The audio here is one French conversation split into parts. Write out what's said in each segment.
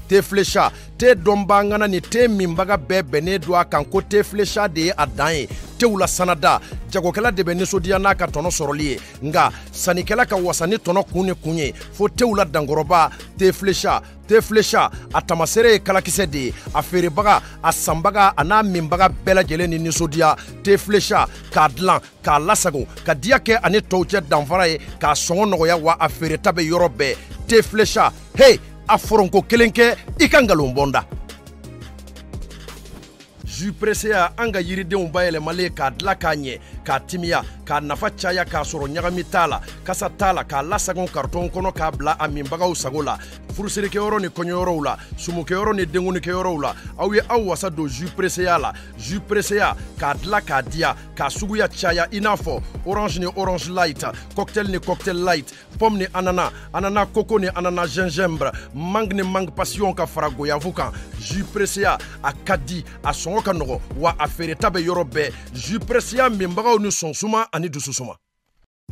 te flécha te dombangana ni te mimbaga bebe ne do akan ko te flécha de adan te wula sanada jagokela de benisodia na ka tono soroli nga sanikela ka wasani tono kunye fo te wula dangoroba te flécha atamasere kalakise de aferibaga asambaga ana mimbaga bela jele ni nisodia te flécha ka dlan ka lasago ka diake ani tawche danfara ka songo nogoya wa afere tabe yorobe te flécha hey aforonko kelenke ikangalombonda ju pressé anga yiridenw bayɛlɛmalen k'a dila k'a ɲɛ k'a timiya k'a nafa caya k'a sɔrɔ ɲagami t'a la kasa t'a la k'a lasagon karton kɔnɔ k'a bila a minbagaw sago la furusirikɛyɔrɔ ni kɔɲɔyɔrɔw la sumukɛyɔrɔ ni denkunikɛyɔrɔw la aw ye aw wasa don ju pressé la ju pressé k'a dila k'a diya k'a suguya caya i n'a fɔ orange ni orange light cocktail ni cocktail light pomme ni ananas ananas coco ni ananas gingembre mangue ni mangue passion ka fara goyavu kan ju pressé a ka di a sɔngɔ ka nɔgɔ wa a feereta bɛ yɔrɔ bɛɛ ju pressé minbagaw ni sɔnsuma ani dususuma.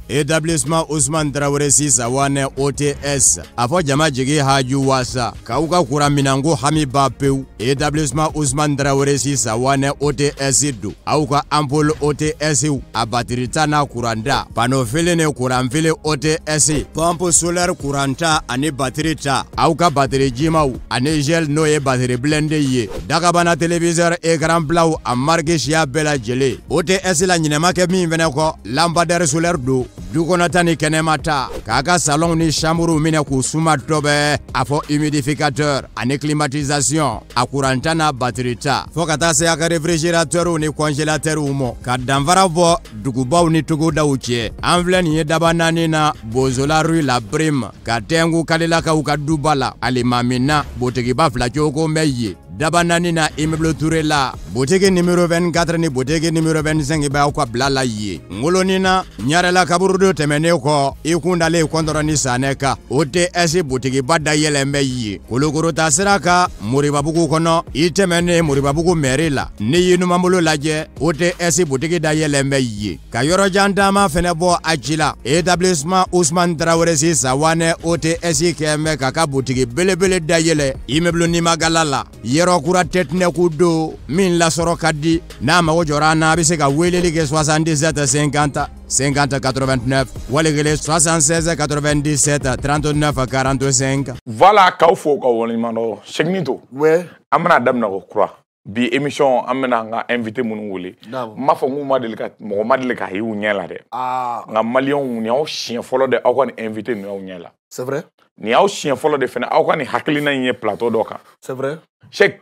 Établissement Ousmane Traoré Sisawane OTS afo jama jigi haju wasa kauka kura minango hami bapeu Établissement Ousmane Traoré Sisawane OTS du auka ampoule OTS a batirita na kuranda panofile ne kuramfile OTS pompe solaire kuranta ani batirita auka bateri jimau ani gel noye bateri blende ye dakabana téléviseur écran blau a marque chia bela jele OTS la nyinema ke min veneko lampadaire solaire do Dukonatani kenemata kaka salon ni chambre mine ku suma tobe afo humidificateur ani climatisation akurantana batterita fo kata se aka réfrigérateur ni congélateur umo ka danvara vo dugubaw ni tugu dawuche envlen ye dabanani na bozola rue la prime ka tengu kalila ka ukadubala alimamina botegi bafla choko meye dabanani na immeuble Touré la boutique numéro 24 ni boutique numéro 25 ba ko blala ye ngolonina nyarela kaburudo temene ko ikundale kondorani saneka OTS boutique bada yelembe ye kolokoro tasiraka muribabugu kono itemene muribabugu merila ni yinu mamulo laje OTS boutique da yelembe ye kayoro jandama fenebo achila établissement Ousmane Traoré Sisawane OTS keme kaka boutique belebele da yele immeuble ni magalala Rokura tetne kudo min la soro kadi na ma wojorana bise ka weleli ke 77 50 50 89 walegele 76 97 39 45. Voilà kaufo ka wolimano chegnito ouais amana damna ko croix bi émission amena nga invité mun wuli ma fa nguma delika mo ma delika yi wunyela de nga malion ni aw chien folo de aw kan invité ni aw nyela c'est vrai ni aw chien folo de fena aw kan hakilina yi plateau doka c'est vrai check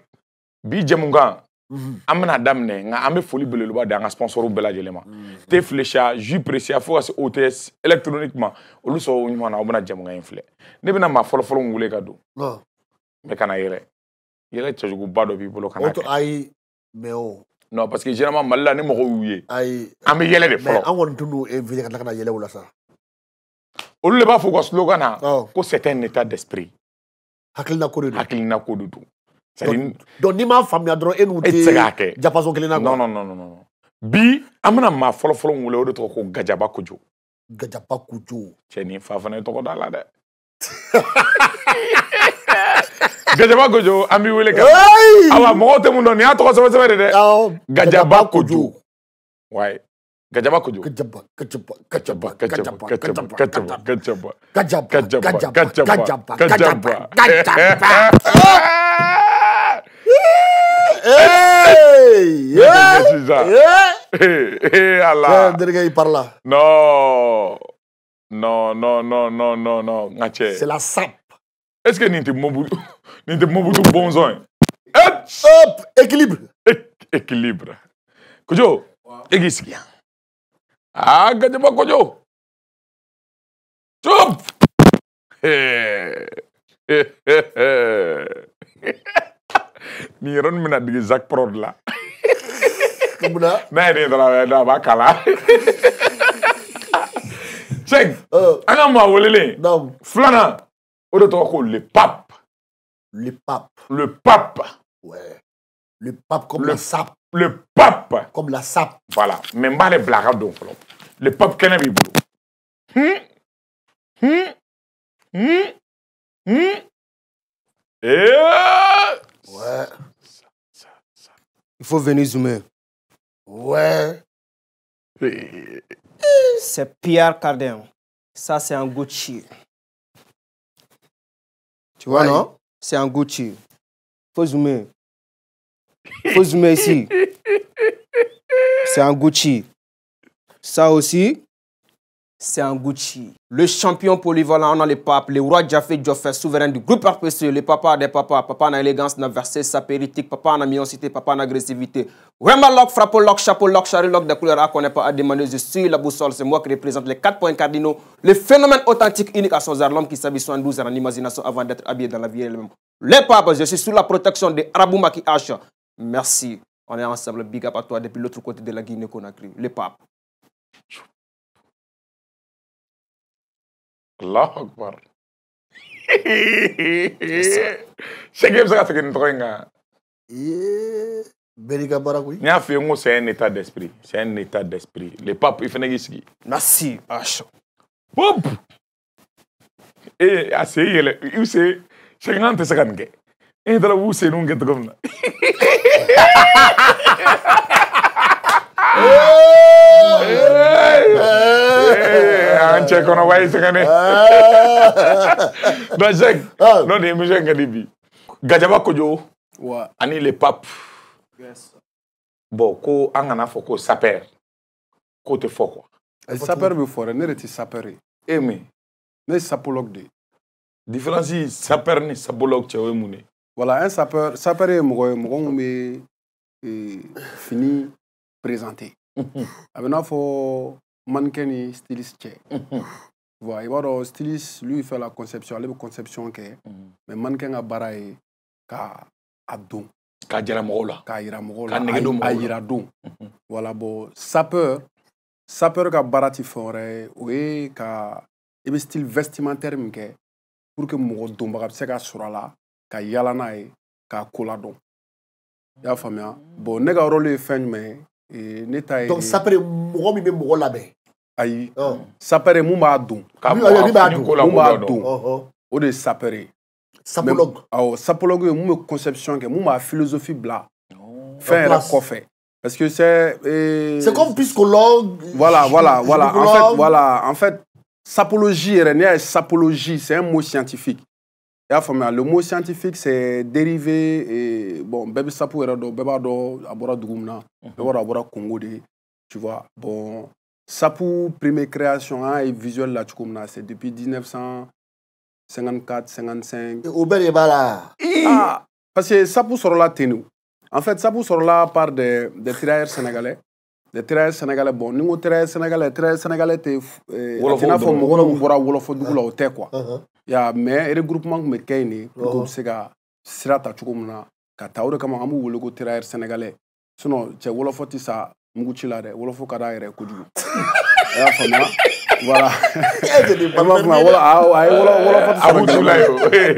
bi jamunga amena damne nga ambe foli beleluba da nga sponsoru bela jelema te flécha ju précia fo as OTS électroniquement olu so nyuma na obna jamunga inflé ne bina ma folo ngule ka do non me kana yele tjogu bado bi bolo kana auto ay meo non parce que généralement malla ne mo wuye ay ambe yele de folo an won tunu invité kana yele wala sa olu le ba fo ko slogan na ko c'est un état d'esprit hakilina ko do donc ni ma famia dro enouté japaso kelina non bi amana ma folo ngule o de to ko gajaba kujo cheni fa fana to ko dala de gajaba kujo ambi wele ka awa mo te mun ni ato ko se de gajaba kujo ouais gajaba kujo Allah. Non. C'est la sape. Est-ce que n'était Mobutu bonzon? Hop, équilibre. Équilibre. Kojo, egiskia. Ah, gadeba kojo. Chop. Ni ron mina digi Zak Prod la. Kumuna? Na ni da ba kala. Check. Anga ma wolele. Non. Flana. O de to ko le pape. Le pape. Le pape. Ouais. Le pape comme la sape. Le pape. Comme la sape. Voilà. Même pas les blagues donc. Le pape kena bi bulu. Ouais. Il faut venir zoomer. Ouais. C'est Pierre Cardin. Ça, c'est un Gucci. Tu vois, non? C'est un Gucci. Faut zoomer. Faut zoomer ici. C'est un Gucci. Ça aussi, c'est un Gucci. Le champion polyvalent, on a les papes, les rois Jafé Djofé, souverain du groupe RPC, les papas des papas, papa en élégance, na versé, sapéritique, papa en ambiancité, papa en agressivité. Vraiment lock, frappe lock, chapeau lock, charrue lock de couleur A qu'on n'est pas à demander, je suis la boussole, c'est moi qui représente les 4 points cardinaux, le phénomène authentique, unique à son art, l'homme qui s'habille 72 ans en imagination avant d'être habillé dans la vie elle-même. Les papes, je suis sous la protection des Arabou Maki H. Merci. On est ensemble, big up à toi depuis l'autre côté de la Guinée-Conakry. Les papes. Allahu Akbar. C'est comme ça que tu as Berika Barakoui. c'est un état d'esprit. C'est un état d'esprit. Les papes, ils font ici. Merci, H. Pop! Et assez, il sait, c'est grand, c'est grand. Et dans la bouche, c'est non, c'est comme ça. Anche kono way sengane no jek no de mi jeng dibi Gadiaba Kodjo ouais ani les papes Yes. bon ko angana foko saper ko te foko saper be fore ne reti sapere emi ne sapologue de différence saper ni sapologue chewe mune voilà un sapeur sapere mo me fini présenter abena fo mannequin styliste voilà il va styliste lui il fait la conception la conception que mais mannequin a baraye ka adon ka jara mogola ka yira don voilà bon sapeur ka barati fore oui ka il style vestimentaire minke pour que mo don ba se ka surala ka yala na e ka kola don ya famia bon ne ga rôle fin mais neta donc sapere mo mi be mo labe ayi sapere mu ba don ka mu ba don o de sapere sapologue sapologue mu conception que mu ma philosophie bla faire la coffre parce que c'est comme psychologue voilà en fait sapologie sapologie c'est un mot scientifique. Le mot scientifique c'est dérivé et bon bébé sapo era do beba do abora dugumna beba abora Congo de tu vois bon sapo première création et visuel là tu comme c'est depuis 1954 55 au bel bala parce que sapo sur la tenu en fait sapo sur là par des tirailleurs sénégalais bon ningo tirailleurs sénégalais te tina fo mo bora wolofo dugula o te quoi ya mais regroupement me kayni pour se ga sirata chukumna ka tawre kama amu wologo tirailleurs sénégalais sinon che wolofo ti sa mugu ci la de wolofo kada yere ko jugu ya fama voilà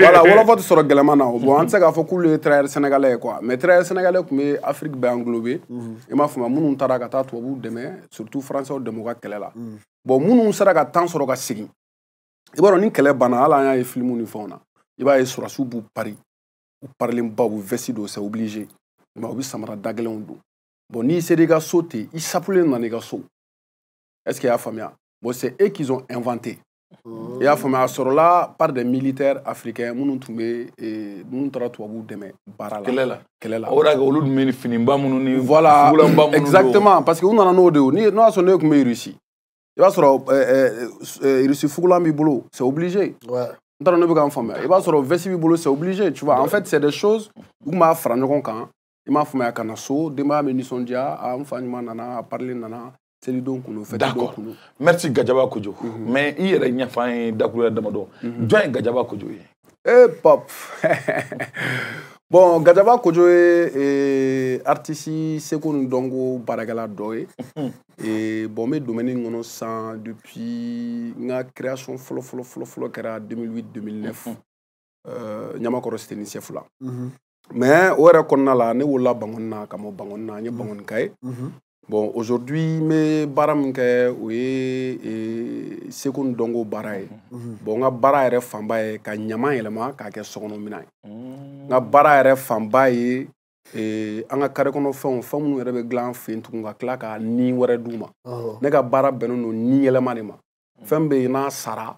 voilà wolofo soro gelama na bon an se ga fo kulu tirailleurs sénégalais quoi mais tirailleurs sénégalais comme Afrique be englobé e ma fama munu tara ka ta to bu deme surtout français o demo ka kelela bon munu sara ka temps soro ka sigi i b'a dɔn ni kɛlɛ banna ala an y'a ye filimu ni fɛnw na i b'a ye surasiw b'u pari u parilenba u vesti don c'est obligé mais u bɛ samara dagɛlɛnw don bon n'i sera i ka so ten i sapulen nana i ka so est-ce que i y'a faamuya bon c'est eux qu'ils ont inventé i y'a faamuya a sɔrɔla par des militaires africains minnu tun bɛ minnu taara tubabuw dɛmɛ baara la kɛlɛ la o de olu tun bɛ finiba minnu ni voilà exactement parce que u nana n'o de ye n'o y'a sɔrɔ ne tun bɛ Russie il va sɔrɔ Russie fugulan b'i bolo c'est obligé n t'a dɔn ne bɛ k'an faamuya i b'a sɔrɔ vesti b'i bolo c'est obligé tu vois en fait c'est des choses u tun b'a fara ɲɔgɔn kan i m'a faamuya ka na so denbaya bɛ nisɔndiya n fa ɲuman nana a parler nana selidenw kunu fêtedenw kunu merci Gadiaba Kodjo mais i yɛrɛ ɲɛfɔ an ye dakuruya damadɔ jɔn ye Gadiaba Kodjo ye pop bon Gadiaba Kodjo ye artiste seko ni dɔnko baarakɛla dɔ ye bon n bɛ domaine in kɔnɔ san depuis n ka création fɔlɔ kɛra 2008-2009 Ɲamakɔrɔ Cité ni CEF la mais o yɛrɛ kɔnɔna la ne wolola Bangɔni na ka mɔ Bangɔni na n ye Bangɔnika ye Bon, aujourd'hui, mes baramke oui sekun dongo baraye. Bon, nga bara yɛrɛ fanba ye ka ɲama yɛlɛma k'a kɛ sokɔnɔ mina ye. Nga bara yɛrɛ fanba ye an ka kare kɔnɔ fɛn minnu yɛrɛ bɛ dilan an fɛ yen tugun ka tila ka ni wɛrɛ d'u ma. Ne ka baara bɛnnen don ni yɛlɛma de ma. Fɛn bɛ yen n'a sara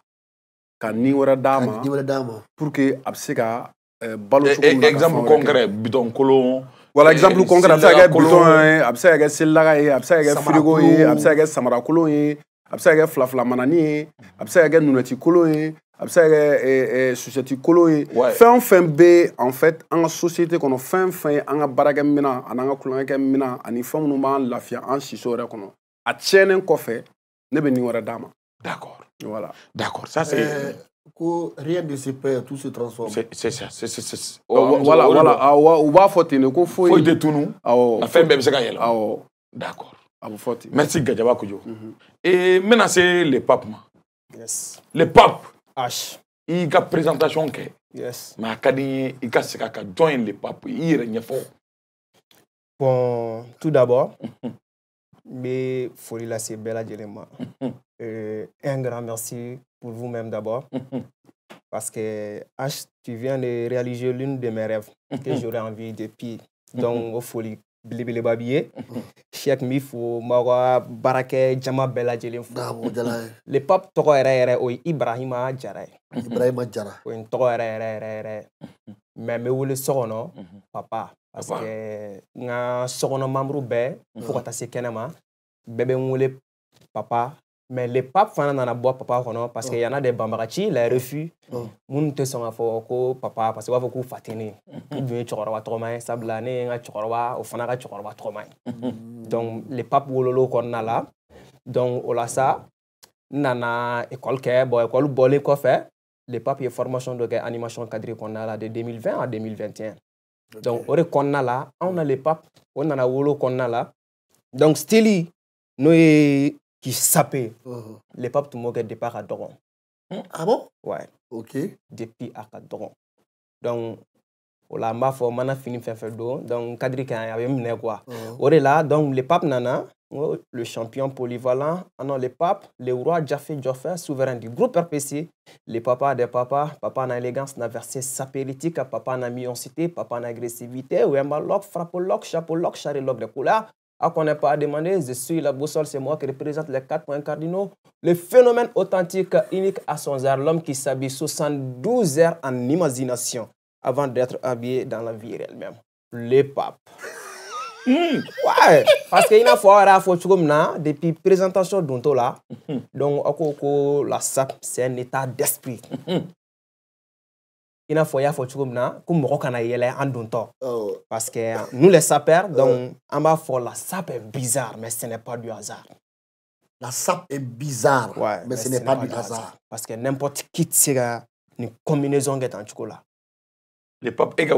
ka ni wɛrɛ d'a ma pour que a bɛ se ka balo cogo min na. Exemple concret bidon kolon. Voilà, exemple concret, a bɛ se ka kɛ bidon ye, a bɛ se ka kɛ selilaga ye, a bɛ se ka kɛ frigo ye, a bɛ se ka kɛ samara kolon ye, a bɛ se ka kɛ filafila manani ye, a bɛ se ka kɛ nunɛti kolon ye, a bɛ se ka kɛ susɛti kolon ye. Fɛn o fɛn bɛ en fait an ka société kɔnɔ, fɛn fɛn ye an ka baarakɛminɛn ani an ka kulonkɛminɛn ani fɛn minnu b'an lafiya an siso yɛrɛ kɔnɔ, a tiɲɛnen kɔfɛ ne bɛ nin wɛrɛ d'a ma. D'accord. Voilà. D'accord. Ça c'est. Rien ne se perd, tout se transforme. C'est ça. C'est. Voilà. On va faut tenir qu'on faut de tout nous. La fin même c'est quand il est. D'accord. Merci Gadjaba Kojo. Et maintenant c'est les papes. Yes. Les papes. H. Il y a présentation que. Yes. Mais il y a ce qu'a joint les papes. Il y a fort. Bon, tout d'abord, mais faut là c'est bel adjellement. Un grand merci pour vous-même d'abord. Parce que H, tu viens de réaliser l'une de mes rêves que j'aurais envie depuis. Donc, il faut les babiller. Cheikh Mifo, Mawa, Barake, Jama Bella Jelim. Le pape Toro Ibrahima Djara. Ibrahima Djara. Oui, Toro mais me wole sono papa. Parce que nga sono membre be, faut que tu sais kenema. Bébé wole papa. Mais les papes fana nana bois papa kono parce qu'il y en a des bambarachi les refus mun te songa fo ko papa parce que wa fo ko fatini bien chorwa troma sabla ne nga chorwa o fana ka chorwa troma donc les papes wololo konna là donc ola ça nana école ke bo école bolé ko fait les papes y formation de animation cadré konna là de 2020 à 2021 donc ore konna là on a les papes on a wolo konna là donc stili no qui sapait. Les papes tout le monde départ à Doron. Ah bon? Ouais. Ok. Depuis à Doron. Donc, on a fait mana fini faire d'eau. Donc, cadre qui a eu mené quoi. On est là. Donc, les papes nana, le champion polyvalent, non les papes, les rois Jafé Joffé, souverain du groupe RPC, les papas des papas, papa en élégance, na versé sapéritique, papa en mioncité, papa en agressivité, ou un lock, frappe lock, chapeau lock, charé lock de couleur. À qu'on n'ait pas à demander, je suis la boussole, c'est moi qui représente les 4 points cardinaux. Le phénomène authentique, unique à son heure, l'homme qui s'habille 72 heures en imagination avant d'être habillé dans la vie elle-même. Les papes. Ouais, parce qu'il y a une fois, depuis la présentation d'Onto là, donc la SAP, c'est un état d'esprit. Il faut comme parce que nous les sapeurs donc en bas la sape est bizarre mais ce n'est pas du hasard. La sape est bizarre, ouais, mais ce n'est pas du hasard. Parce que n'importe qui tire une combinaison qui est en chocolat. Les papes il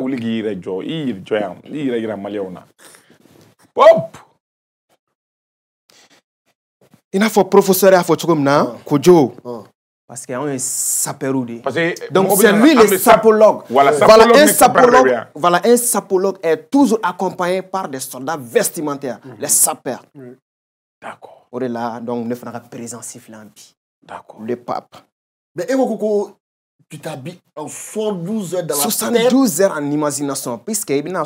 hop. Il faut professeur à Kojo. Parce qu'il y a un sapéroudi. Donc c'est lui le sapologue. Voilà, un sapologue est toujours accompagné par des soldats vestimentaires, les sapeurs. D'accord. On est là, donc ne fera pas présence flambi. D'accord. Le pape. Mais tu t'habilles en 72 heures dans la 72 heures en imagination. Puisque il y a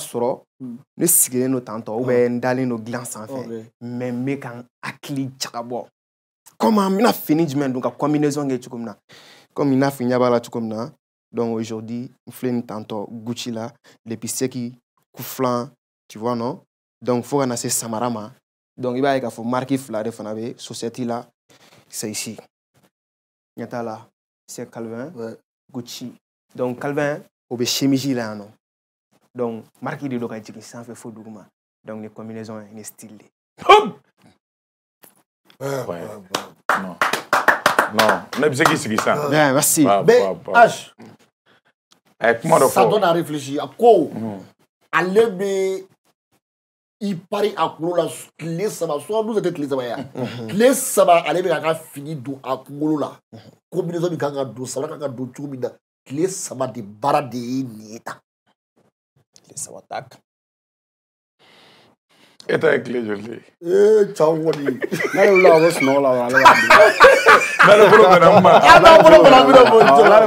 ne signer nos tantôt ou bien d'aller nos glances en fait. Mais mec en akli tchakabo. Comment on a fini de donc la combinaison comme il a fini donc aujourd'hui on fait tantôt Gucci là les pistes qui couflant tu vois non donc faut qu'on samarama donc il va y avoir marqué flare fanabe société là c'est ici nyata là c'est Calvin Gucci donc Calvin au be chemise là non donc marqué de local ça fait faux document donc les combinaisons est stylé. Ouais. Non. On a besoin de ça. Bien, merci. Mais H, ça donne à réfléchir. À quoi aller il parie à Kouloula, les sabats, soit nous étions les sabats. Les sabats, aller à fini d'où à Kouloula. Combinaison de Kanga d'où, ça va Kanga d'où, les sabats de Baradé, Nieta. Les sabats tac. Et t'as clé joli. Ciao, Wadi. N'ale wulila a bɛ sunɔgɔ la ale b'a dun. N'ale bolo bɛnna mun ma. N'ale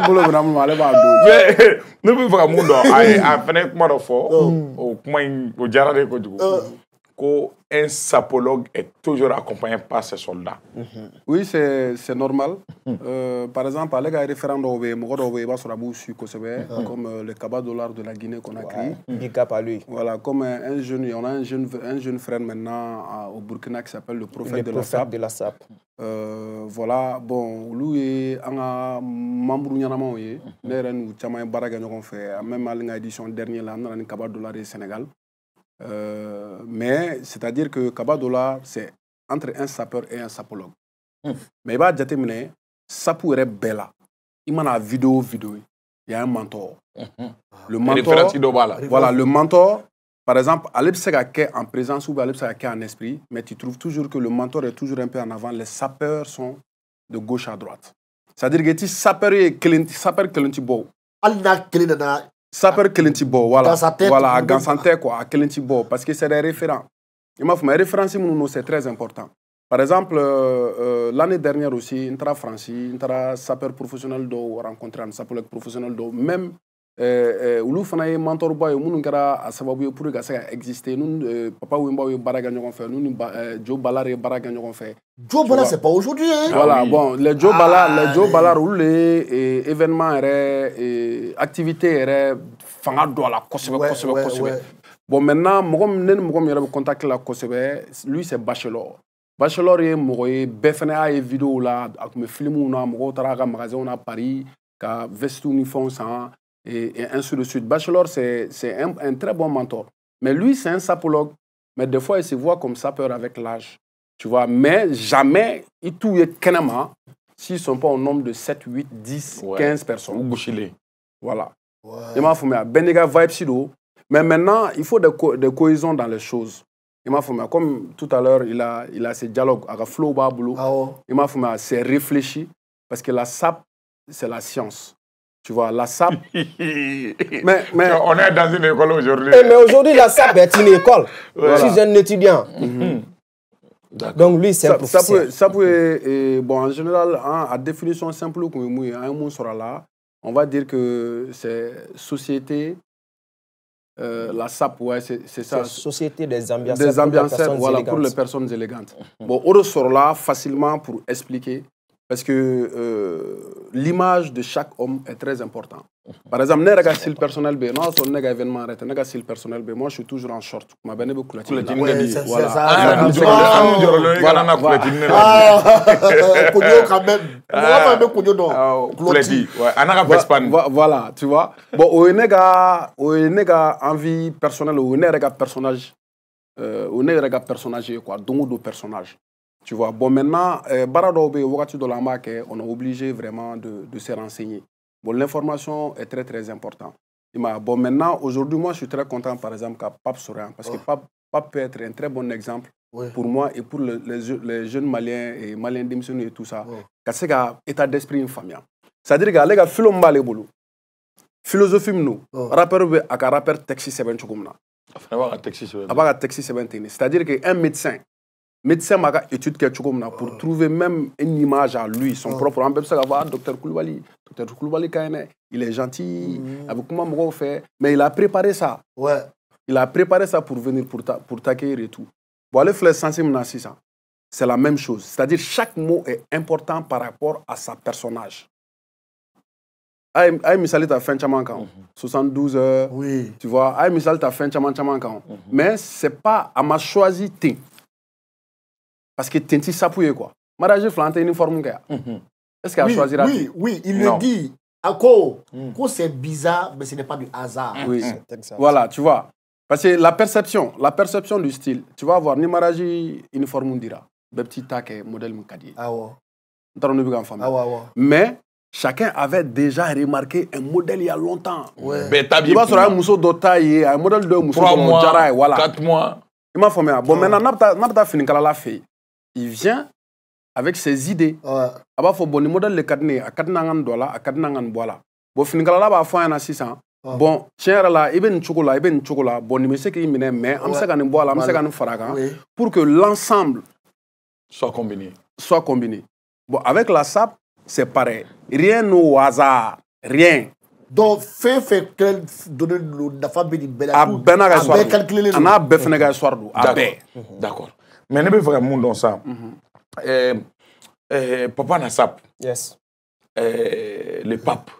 bolo bɛnna mun ma ale b'a dun. Mais ne bɛ fɛ ka mun dɔn a fɛnɛ ye kuma dɔ fɔ o kuma in o diyara de kojugu. Ko un sapologue est toujours accompagné par ses soldats. Oui, c'est normal. Par exemple, avec un référendum, comme le Kaba Dollar de la Guinée qu'on a créé. Big up à lui. Voilà, comme un jeune, on a un jeune frère maintenant au Burkina qui s'appelle le prophète de la SAP. Voilà, bon, lui, on a membre Nyanama, nous avons baraga fait, même à l'édition dernière, là, on a un Kaba Dollar du Sénégal. Mais c'est-à-dire que Kaba Dollar, c'est entre un sapeur et un sapologue. Mais il va dire sapu est bella. Il m'a la vidéo. Il y a un mentor. Le mentor, voilà, le mentor, par exemple, à l'Epsega en présence ou à l'Epsega en esprit, mais tu trouves toujours que le mentor est toujours un peu en avant. Les sapeurs sont de gauche à droite. C'est-à-dire que tu sapeur beau. Sapeur Kelentibo, voilà. Dans sa tête. Voilà, dans sa tête, quoi, à Kelentibo, parce que c'est des référents. Il m'a fait mes références, c'est très important. Par exemple, l'année dernière aussi, intra Franci, intra sapeur professionnel d'eau, rencontré un sapeur professionnel d'eau, même ulu fana ye mentor boy munun kɛra a sababu ye pour que ça exister nous papa Wimba ye baara kɛ ɲɔgɔn fɛ nous ni Joe Ballard ye baara kɛ ɲɔgɔn fɛ. Joe Ballard c'est pas aujourd'hui hein. Voilà, oui. Bon les Joe Ballard ulu le événement yɛrɛ activité yɛrɛ fanga don a la kosɛbɛ. Bon maintenant mɔgɔ min ne ni mɔgɔ min yɛrɛ bɛ contact la kosɛbɛ lui c'est Bachelor. Bachelor ye mɔgɔ ye bɛɛ fana y'a ye vidéo la a tun bɛ filmw na mɔgɔw taara a ka magasin na Paris ka vestes ni fɛnw san. Et ainsi de suite. Bachelor, c'est un très bon mentor. Mais lui, c'est un sapologue. Mais des fois, il se voit comme sapeur avec l'âge. Tu vois, mais jamais, il touille kenama s'ils ne sont pas au nombre de 7, 8, 10, 15 personnes. Ou bouchilé. Voilà. Il m'a fait Benega vibe sido. Mais maintenant, il faut de cohésion dans les choses. Il m'a fait comme tout à l'heure, il a ce dialogue avec Flo Baboulou. Il m'a fait c'est réfléchi. Parce que la SAP, c'est la science. Tu vois, la SAP... mais on est dans une école aujourd'hui. Mais aujourd'hui, la SAP est une école. Voilà. Je suis un étudiant. Donc lui, c'est un professeur. SAP, bon, en général, à définition simple, on va dire que c'est société... la SAP, ouais, c'est ça. Société des ambianceurs. Des ambianceurs, voilà, pour les personnes élégantes. Bon, on ressort là facilement pour expliquer. Parce que l'image de chaque homme est très importante. Par exemple, ne regarde si le personnel B, non, son événement arrête, ne regarde si le personnel B, moi je suis toujours en short. Ma benne beaucoup la team. Voilà. Voilà, tu vois. Bon, on a envie personnelle, on a personnage, quoi, donc de personnage. Tu vois, bon maintenant, on est obligé vraiment de se renseigner. Bon, l'information est très très importante. Bon maintenant, aujourd'hui, moi je suis très content par exemple qu'à Pape Sourian, parce que Pape peut être un très bon exemple pour moi et pour les jeunes Maliens et Maliens démissionnés et tout ça. Parce qu'il y a un état d'esprit infamia. C'est-à-dire qu'il y a un philosophie, nous, rappeur taxi 7 c'est-à-dire qu'un médecin m'a étude pour trouver même une image à lui, son propre. On peut savoir Dr Koulibaly. Dr Koulibaly, il est gentil, avec comment on fait, mais il a préparé ça. Ouais. Il a préparé ça pour venir, pour t'accueillir et tout. Bon, les flèches sensibles, c'est la même chose. C'est-à-dire chaque mot est important par rapport à sa personnage. Aïe, misali ta fin chaman kan 72 heures. Oui. Tu vois, aïe, misali ta fin chaman kan. Mais c'est pas à ma choisi ting. Parce que Tenti s'appuie quoi. Mariage flanté uniforme quoi. Est-ce qu'elle a choisi Oui, oui, il le dit. Encore, c'est bizarre, mais ce n'est pas du hasard. Oui, voilà, tu vois. Parce que la perception du style, tu vas voir, ni mariage uniforme dira. Des petits tacs modèle Mukadi. Ah ouais. Mais chacun avait déjà remarqué un modèle il y a longtemps. Ouais. Tu vas sur un mousseau d'otaille, un modèle de mousseau 3 mois, voilà. 4 mois. Il m'a formé. Bon, maintenant, n'a fini la fille. Il vient avec ses idées. Il faut bon modèle le cadenas, à cadenangan dola, à cadenangan boila. Bon, fini la ba fois un assistant. Bon, tiens là, il ben chocolat, bon, il me sait qu'il m'est mais on sait qu'on boit là, on sait qu'on fera pour que l'ensemble soit combiné. Bon, avec la SAP, c'est pareil. Rien au hasard, rien. Donc, fait donner la famille de Bella. Calculer on a beffé soir. D'accord. Mais ne peut faire un monde dans ça. Papa na SAP. Yes. Les papes.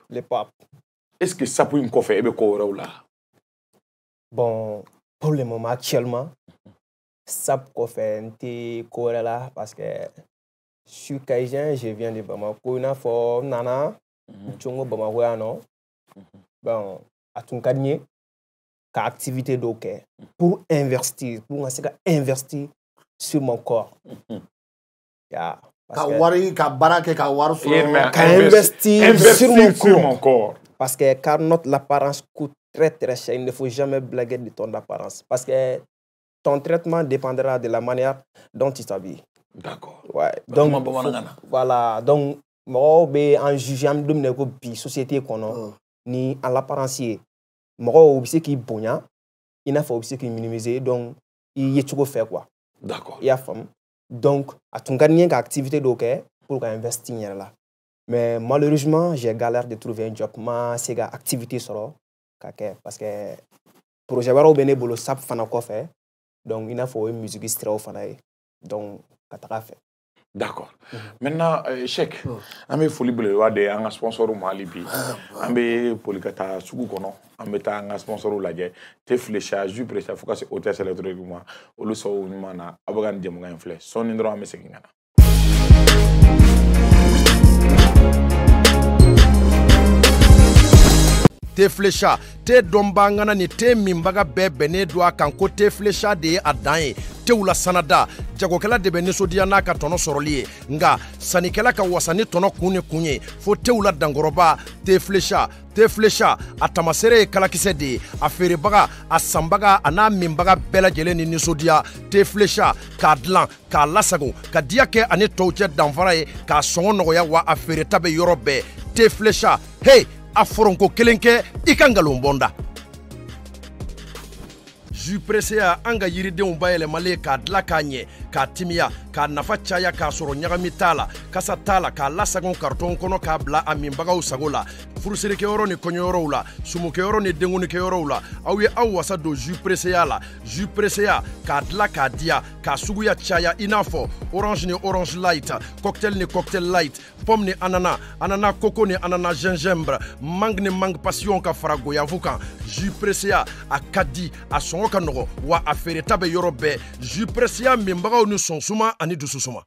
Est-ce que ça peut une faire là? Bon, pour le moment actuellement, ça peut faire un petit là parce que je suis Kaïsien, je viens de Bamako, na for nana, chongo Bamako non. Bon, à ton cadre, activité d'ok pour investir sur mon corps. Yeah. Investir sur mon corps. Parce que car notre apparence coûte très très cher. Il ne faut jamais blaguer de ton apparence. Parce que ton traitement dépendra de la manière dont tu t'habilles. D'accord. Ouais. Donc, voilà. Donc, moi, en jugeant de société qu'on ni en l'apparence, moi, aussi qui est bon, il n'a pas aussi qui minimiser. Donc, il y a tout faire quoi. D'accord. Il y a femme. Donc, à ton gagner une activité d'ok pour investir là. Mais malheureusement, j'ai galère de trouver un job. C'est une activité sur parce que projet baro bénévole sap fana ko fait. Donc il faut une musique extra fana. Donc kataka fait. D'accord. Maintenant chèque. Amé foli bele wa de anga sponsor mali bi. Amé polikata sugu kono. Amé ta anga sponsor laje. Te fléchage du prêt focus hôtel électroniquement. Olu so nyumana abagan jemu nga infle. Son ndro amé sekingana. Te flécha, te dombangana ni te mimbaga bene doa kanko te flécha de adanye. Te ula sanada, jagokela de benesodia na ka tono soroliye. Nga, sanikela ka wasani tono kunye. Fo te ula dangoroba, te flécha, atamasere kalakise de, afere baga, asambaga, ana mimbaga bela jele ni nisodia, te flécha, ka dlan, ka lasago, ka diake ane touche danvaraye, ka songo nogoya wa afere tabe yorobe, te flécha, hey! Aforonko kelenke ikangalon bonda. Ju pressé a anga yiridenw bayɛlɛmalen k'a dila k'a ɲɛ k'a timiya k'a nafa caya k'a sɔrɔ ɲagami t'a la kasa t'a la k'a lasagon karton kɔnɔ k'a bila a minbagaw sago la furusirikɛyɔrɔ ni kɔɲɔyɔrɔw la sumukɛyɔrɔ ni denkunikɛyɔrɔw la aw ye aw wasa don ju presseya la ju presseya k'a dila k'a diya k'a suguya caya i n'a fɔ orange ni orange light cocktail ni cocktail light pomme ni anana coco ni anana gingembre mangue ni mangue passion ka fara goyavu kan ju presseya a ka di a sɔngɔ ka nɔgɔ wa a feereta bɛ yɔrɔ bɛɛ ju presseya minbagaw ni sɔnsuma ani dususuma.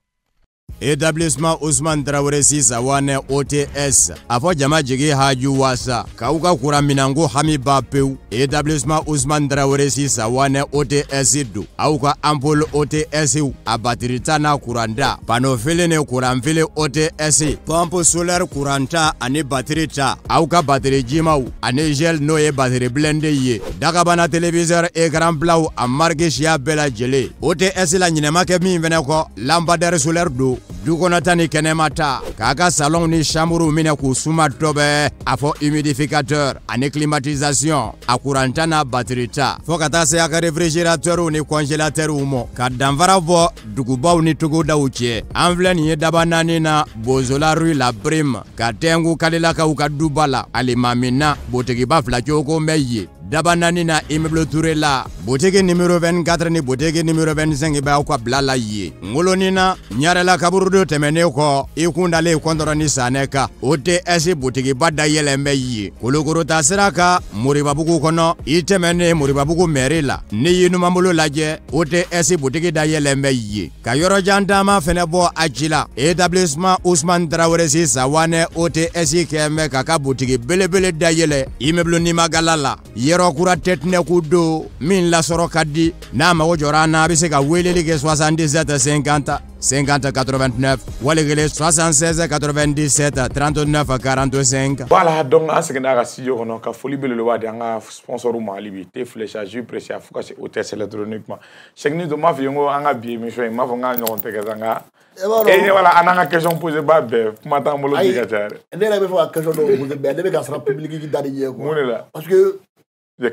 Établissement Ousmane Traoré Sisawane OTS afo jama jigi haju wasa kauka kura minango hami bapeu. Établissement Ousmane Traoré Sisawane OTS du auka ampule OTS a batirita na kuranda panofile ne kuramfile OTS pompe solaire kuranta ane batirita auka bateri jimau ane gel noye bateri blende ye dakabana téléviseur écran blau a marque chia bela jele OTS la nyinema ke min veneko lampadaire solaire do Dukonatani kenemata kaka salon ni chambre mine ku suma tobe afo humidificateur ane climatisation akurantana batterita fokata se aka réfrigérateur ni congélateur umo ka danvara vo dugubaw ni tuguda uche envle ni dabanani na bozola rue la prime ka tengu kalila ka ukadubala alimamina botegi bafla choko meye Dabanani na immeuble Touré la boutique numéro 24 ni boutique numéro 25 ba kwa blala ye ngoloni na nyarela kaburudo temene ko ikundale kondoro ni saneka OTS boutique bada yelembe ye kolokoro tasiraka muribabugu kono itemene muribabugu merila ni yinu mamulo laje OTS boutique da yelembe ye kayoro jandama fenebo ajila établissement Ousmane Traoré Sisawane OTS keme kaka boutique belebele da yele immeuble ni magalala yɔrɔ kura tɛtinɛku don min lasɔrɔ ka di n'a mago jɔra an na a bɛ se ka weleli kɛ 77 50 50 89 wali kelen 76 97 39 45. Voilà, donc an seginna ka studio kɔnɔ ka foli belebeleba di an ka sponsor ma hali bi te flécha jus précieux fo ka se hôtesse électroniquement segini to m'a fɔ n ko an ka bi émission in m'a fɔ n k'a ɲɔgɔn tɛ kɛ sa nka voilà an n'an ka question posé ba bɛɛ kuma t'an bolo bi ka caya dɛ. Ne yɛrɛ bɛ fɛ ka question dɔw posé mais ne bɛ ka sɔrɔ public da de ɲɛ quoi. Mun de la? Parce que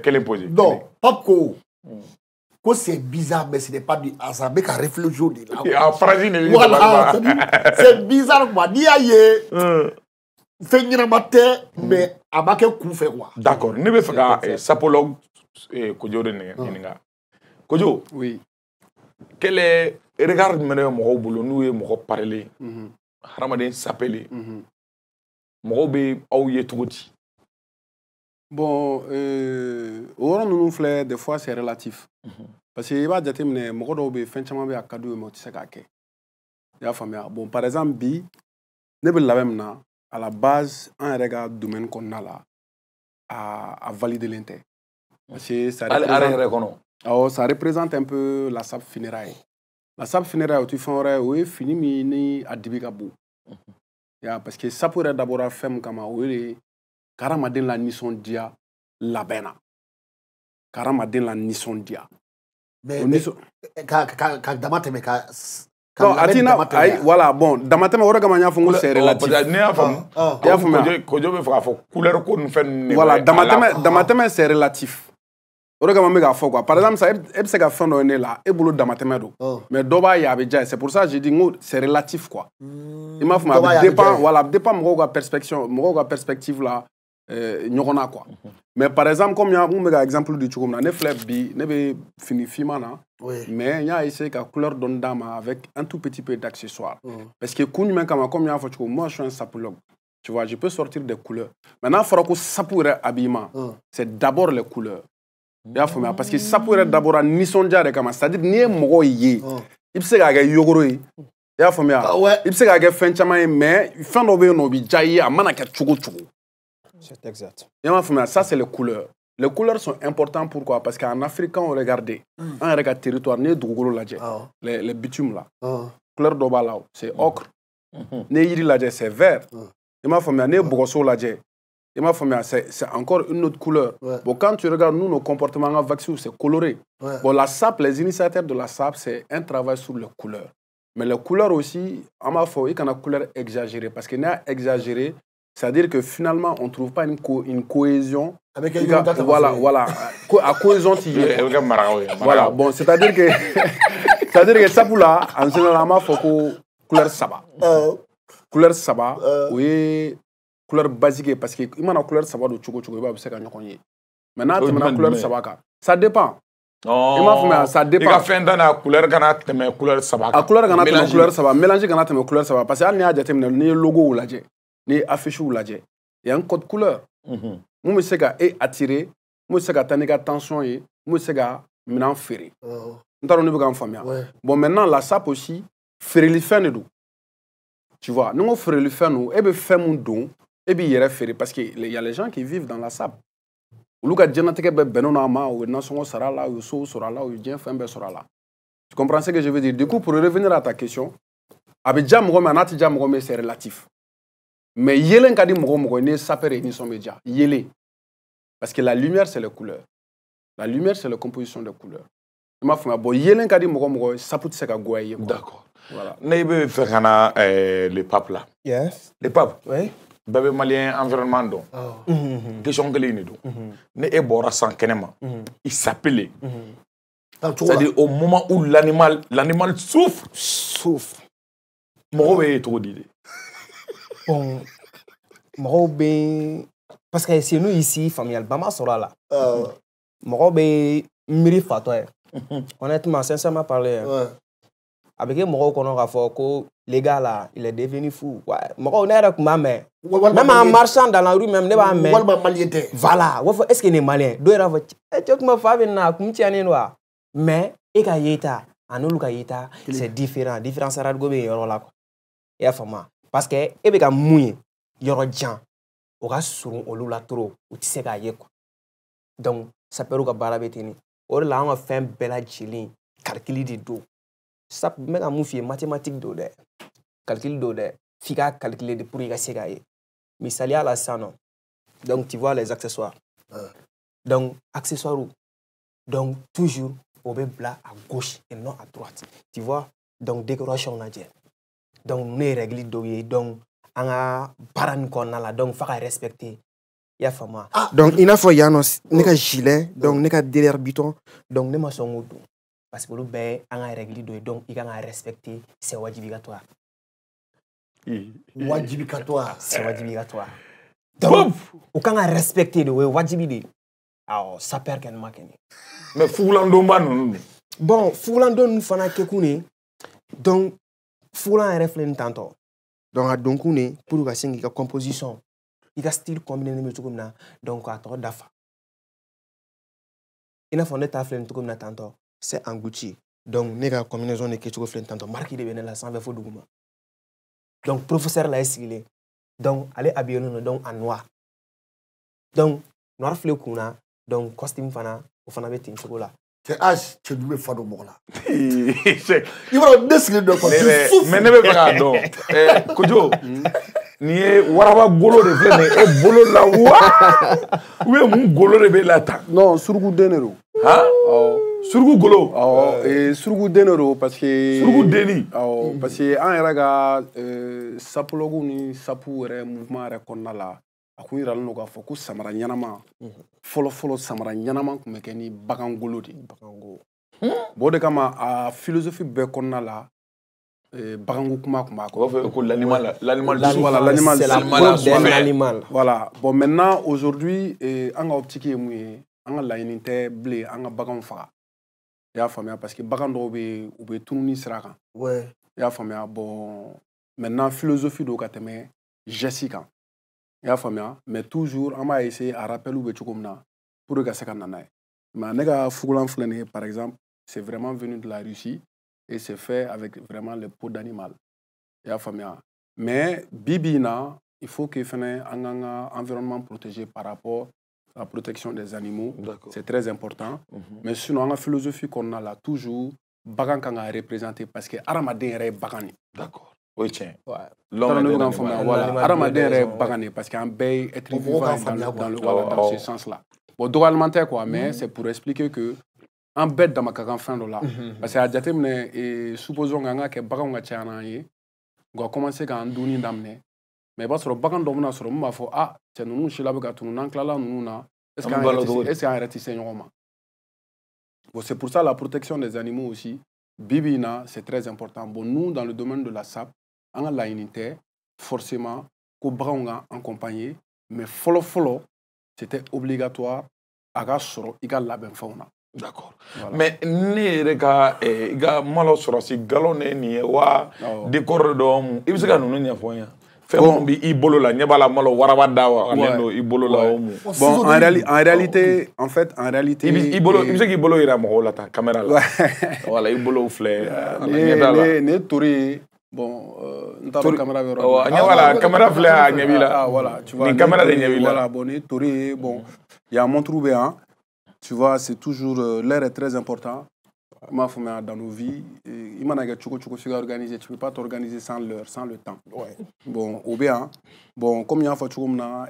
kelen posé. Non, Pape ko c'est bizarre mais ce n'est pas du hasard. Mais qu'à réfléchir de là. Ah, phrase ne voilà, c'est bizarre quoi. N'i y'a ye fɛn ɲɛnama tɛ mais a ma kɛ kun fɛ quoi. D'accord, ne bɛ fɛ ka sapologue Kojo de ɲininka. Kojo. Oui. Quel est regard jumɛn bɛ mɔgɔw bolo n'u ye mɔgɔ parler hadamaden sapele mɔgɔw bɛ aw ye cogo di? Bon, au yɔrɔ ninnu filɛ des fois c'est relatif. Parce que i b'a jateminɛ mɔgɔ dɔw bɛ fɛn caman bɛ a ka d'u ye mais u tɛ se k'a kɛ. I y'a faamuya. Bon, par exemple bi ne bɛ labɛn min na à la base an yɛrɛ ka domaine kɔnɔna la a validelen tɛ. Parce que ça représente un peu la SAP funéraille. La SAP funéraille o tɛ fɛn wɛrɛ ye o ye fini min ni a dibi ka bon. Parce que SAP yɛrɛ dabɔra fɛn min kama o ye de hadamaden la nisɔndiya labɛn na. Hadamaden la nisɔndiya. Mais ka dama tɛmɛ ka non, atina voilà bon damatɛmɛ o de kama n y'a fɔ n ko c'est relatif. Ne y'a faamu. I y'a faamu. Kojo bɛ fɛ k'a fɔ couleur ko ni fɛn. Voilà, damatɛmɛ c'est relatif. O de kama n bɛ k'a fɔ quoi. Par exemple, ça e bɛ se ka fɛn dɔ ye ne la e bolo damatɛmɛ don. Mais dɔ b'a ye a bɛ diya ye. C'est pour ça que je dis n ko c'est relatif quoi. I m'a faamu. A bɛ dépend voilà, a bɛ dépend mɔgɔw ka perspective la ɲɔgɔn na quoi. Mais par exemple comme n bɛ ka exemple di cogo min na ne filɛ bi ne bɛ fini finman na. Mais n y'a essayé ka couleur dɔɔni d'a ma avec un tout petit peu d'accessoires. Parce que kun jumɛn kama comme n y'a fɔ cogo moi je suis un sapologue. Tu vois, je peux sortir des couleurs. Maintenant fɔra ko sapu yɛrɛ habillement c'est d'abord les couleurs. I y'a faamuya parce que sapu yɛrɛ dabɔra nisɔndiya de kama c'est à dire n'i ye mɔgɔ ye i bɛ se k'a kɛ yogoro ye. I y'a faamuya i bɛ se k'a kɛ fɛn caman ye mais fɛn dɔ bɛ yen nɔ o bɛ diya i ye a mana kɛ cogo cogo. C'est exact. I m'a faamuya ça c'est les couleurs. Les couleurs sont importantes pourquoi? Parce qu'en Afrique quand on regarde un yɛrɛ ka territoire n'i ye dugukolo lajɛ les bitumes là couleur dɔ b'a la c'est ocre. N'i ye yiri lajɛ c'est vert. I m'a faamuya n'i ye bɔgɔso lajɛ i m'a faamuya c'est encore une autre couleur. Bon quand tu regardes nous nos comportements en vaccin c'est coloré. Bon la SAP les initiateurs de la SAP c'est un travail sur les couleurs. Mais les couleurs aussi on m'a fait il y a une couleur exagérée parce que n'a exagéré c'est-à-dire que finalement on trouve pas une cohésion. Avec voilà à cohésion voilà bon c'est-à-dire que ça pour là en général on fait couleur saba. Couleur saba oui couleur basique parce que il mana couleur saba do cogo cogo i b'a bɛ se ka ɲɔgɔn ye. Maintenant tɛmɛna couleur saba kan ça dépend. I m'a faamuya ça dépend. I ka fɛn da na couleur kana tɛmɛ couleur saba kan. A couleur kana tɛmɛ couleur saba mélange kana tɛmɛ couleur saba parce que hali n'i y'a jateminɛ n'i ye logo lajɛ n'i ye affiche lajɛ il y a un code couleur. Mun bɛ se ka e attirer mun bɛ se ka taa n'i ka tension ye mun bɛ se ka minɛn feere. N t'a dɔn ne bɛ ka n faamuya. Bon maintenant la SAP aussi feereli fɛn de don. Tu vois ni n ko feereli fɛn don e bɛ fɛn mun don e b'i yɛrɛ feere parce que il y a les gens qui vivent dans la SAP. Olu ka diɲɛnatigɛ bɛɛ bɛnnen don a ma u ye nasɔngɔ sara a la u ye sow sɔrɔ a la u ye diɲɛ fɛn bɛɛ sɔrɔ a la. Tu comprends ce que je veux dire? Du coup pour revenir à ta question a bɛ diya mɔgɔ min a n'a tɛ diya mɔgɔ min c'est relatif. Mais yelen ka di mɔgɔ mɔgɔ n'i ye sapeur ye nisɔn bɛ diya yelen. Parce que la lumière, c'est les couleurs. La lumière, c'est la composition des couleurs. Il m'a fait bon, yelen ka di mɔgɔ mɔgɔ sapu tɛ se ka goya i ye. D'accord. Voilà. Ne bɛ fɛ ka na le pape là. Yes. Le pape. Oui. Bɛɛ bɛ malien environnement dɔn. Question kelen in de don. Ne e bɔra san kɛnɛma i s'appelle. C'est-à-dire au moment où l'animal souffre. Mɔgɔw bɛ ye cogo di de? Bon, mɔgɔw bɛ parce que c'est nous ici familial bama sɔrɔ la. Mɔgɔw bɛ miiri fatɔ ye. Honnêtement sincèrement parler. A bɛ kɛ mɔgɔw kɔnɔ k'a fɔ ko les gars là il est devenu fou. Mɔgɔw ne yɛrɛ tun b'a mɛn. Même en marchant dans la rue même ne b'a mɛn. Walima malien tɛ. Voilà. U b'a fɔ est-ce que nin est malien? Dɔw yɛrɛ b'a fɔ cɛ kuma fa bɛ na kun tiɲɛnen don wa? Mais e ka yeta a n'olu ka yeta c'est différent. Différence arabigo bɛ yen yɔrɔ la quoi. I y'a faamu parce que e bɛ ka mun ye yɔrɔ jan o ka surun olu la trop u tɛ se k'a ye quoi. Donc sapeur ka baara bɛ ten o de la an ka fɛn bɛɛ lajɛlen calcul de don sap n bɛ ka mun f'i ye mathématique don dɛ calcul don dɛ f'i ka calculer de pour i ka se k'a ye misaliya la sisan nɔ donc tu vois les accessoires donc accessoires donc toujours on bɛ bila à gauche et non à droite tu vois donc décoration lajɛ donc ne ye règle dɔw ye donc an ka baara nin kɔnɔna la donc f'a ka respecter i y'a faamu donc i n'a fɔ yan nɔ ne ka gilet donc ne ka derrière biton donc ne ma sɔn k'o don parce que olu bɛɛ ye an ka règle dɔ ye donc i kan ka respecter c'est wajibigatoire wajibigatoire c'est wajibigatoire donc u kan ka respecter de o ye wajibi de awɔ sapeur kɛni ma kɛni mais fugulandonba ninnu bon fugulandon ninnu fana kɛkun ne donc fugulan yɛrɛ filɛ nin tantɔ donc a donkun ne pour ka se k'i ka composition i ka style combiner bɛ cogo min na donc k'a tɔgɔ dafa i n'a fɔ ne ta filɛ nin cogo min na tantɔ c'est en Gucci donc ne ka combinaison de kɛcogo filɛ nin tantɔ marque de bɛ ne la sanfɛ fo duguma donc professeur la ye sigilen donc ale habillé non donc en noir donc noir filɛ kun na donc costume fana o fana bɛ ten cogo la c'est âge cɛ dun bɛ fa don mɔgɔ la i b'a dɔn ne sigilen dɔ quoi mais ne bɛ fɛ k'a dɔn Kojo nin ye waraba golo de filɛ nin ye e bolo la wa ou bien mun golo de bɛ la tan non suruku den de don suruku golo suruku den de don parce que suruku denni parce que an yɛrɛ ka sapologuw ni sapu yɛrɛ mouvement yɛrɛ kɔnɔna la a kun yiralen don k'a fɔ ko samara ɲɛnama fɔlɔ samara ɲɛnama kun bɛ kɛ ni bagangolo de bon o de kama a philosophie bɛɛ kɔnɔna la baganko kuma kun b'a kɔ ko l'animal voilà bon maintenant aujourd'hui an ka optique ye mun ye an ka laɲini tɛ bilen an ka baganw faga i y'a faamuya parce que bagan dɔw bɛ yen u bɛ tununi sira kan i y'a faamuya bon maintenant philosophie do ka tɛmɛ geste kan i y'a faamuya mais toujours an b'a essayer a rappel bɛ cogo min na pour ka se ka na n'a ye mais ne ka fugulan filɛ nin ye par exemple c'est vraiment venu de la Russie et c'est fait avec vraiment les peaux d'animal i y'a faamuya mais bibi na il faut que fɛnɛ an k'an ka environnement protégé par rapport à la protection des animaux c'est très important mais sinon an ka philosophie kɔnɔna la toujours bagan kan ka représenter parce que hadamaden yɛrɛ ye bagan de d'accord o ye tiɲɛ voilà hadamaden yɛrɛ ye bagan de parce que an bɛɛ ye être vivant dans ce sens là bon dɔgɔyalima tɛ quoi mais c'est pour expliquer que an bɛɛ dama ka kan fɛn dɔ la parce que a jateminɛ supposons que an ka kɛ baganw ka caya n'an ye u ka commencer k'an dunni daminɛ mais i b'a sɔrɔ bagan dɔ bɛna sɔrɔ min b'a fɔ cɛ ninnu si la bɛ ka tunu n'an tilala ninnu na est ce qu'an yɛrɛ tɛ se ɲɔgɔn ma bon c'est pour ça la protection des animaux aussi bibi in na c'est très important bon nous dans le domaine de la SAP an ka laɲini tɛ forcément ko baganw ka accompagner mais fɔlɔ c'était obligatoire a ka sɔrɔ i ka labɛnfɛnw na d'accord mais ne yɛrɛ ka i ka malo sɔrɔsi galon de ye nin ye wa décor dɔ mun i bɛ se ka ninnu ɲɛfɔ n ye fɛn mun b'i bolo la ɲɛ b'a la malo waraba da walen don i bolo la o mun bon en réalité i bɛ se k'i bolo yira mɔgɔw la tan caméra la voilà i bolo filɛ nin ye tori bon n t'a dɔn caméra bɛ yɔrɔ min na ɲɛ b'a la caméra filɛ a ɲɛ b'i la voilà tu vois nin caméra de ɲɛ b'i la voilà bon nin tori ye bon il y a montre bɛ yan tu vois c'est toujours l'air est très important m'a faamuya dans nos vies i mana kɛ cogo cogo f'i ka organiser tu peux pas t'organiser sans l'heure sans le temps bon o bɛ yan bon comme n y'a fɔ cogo min na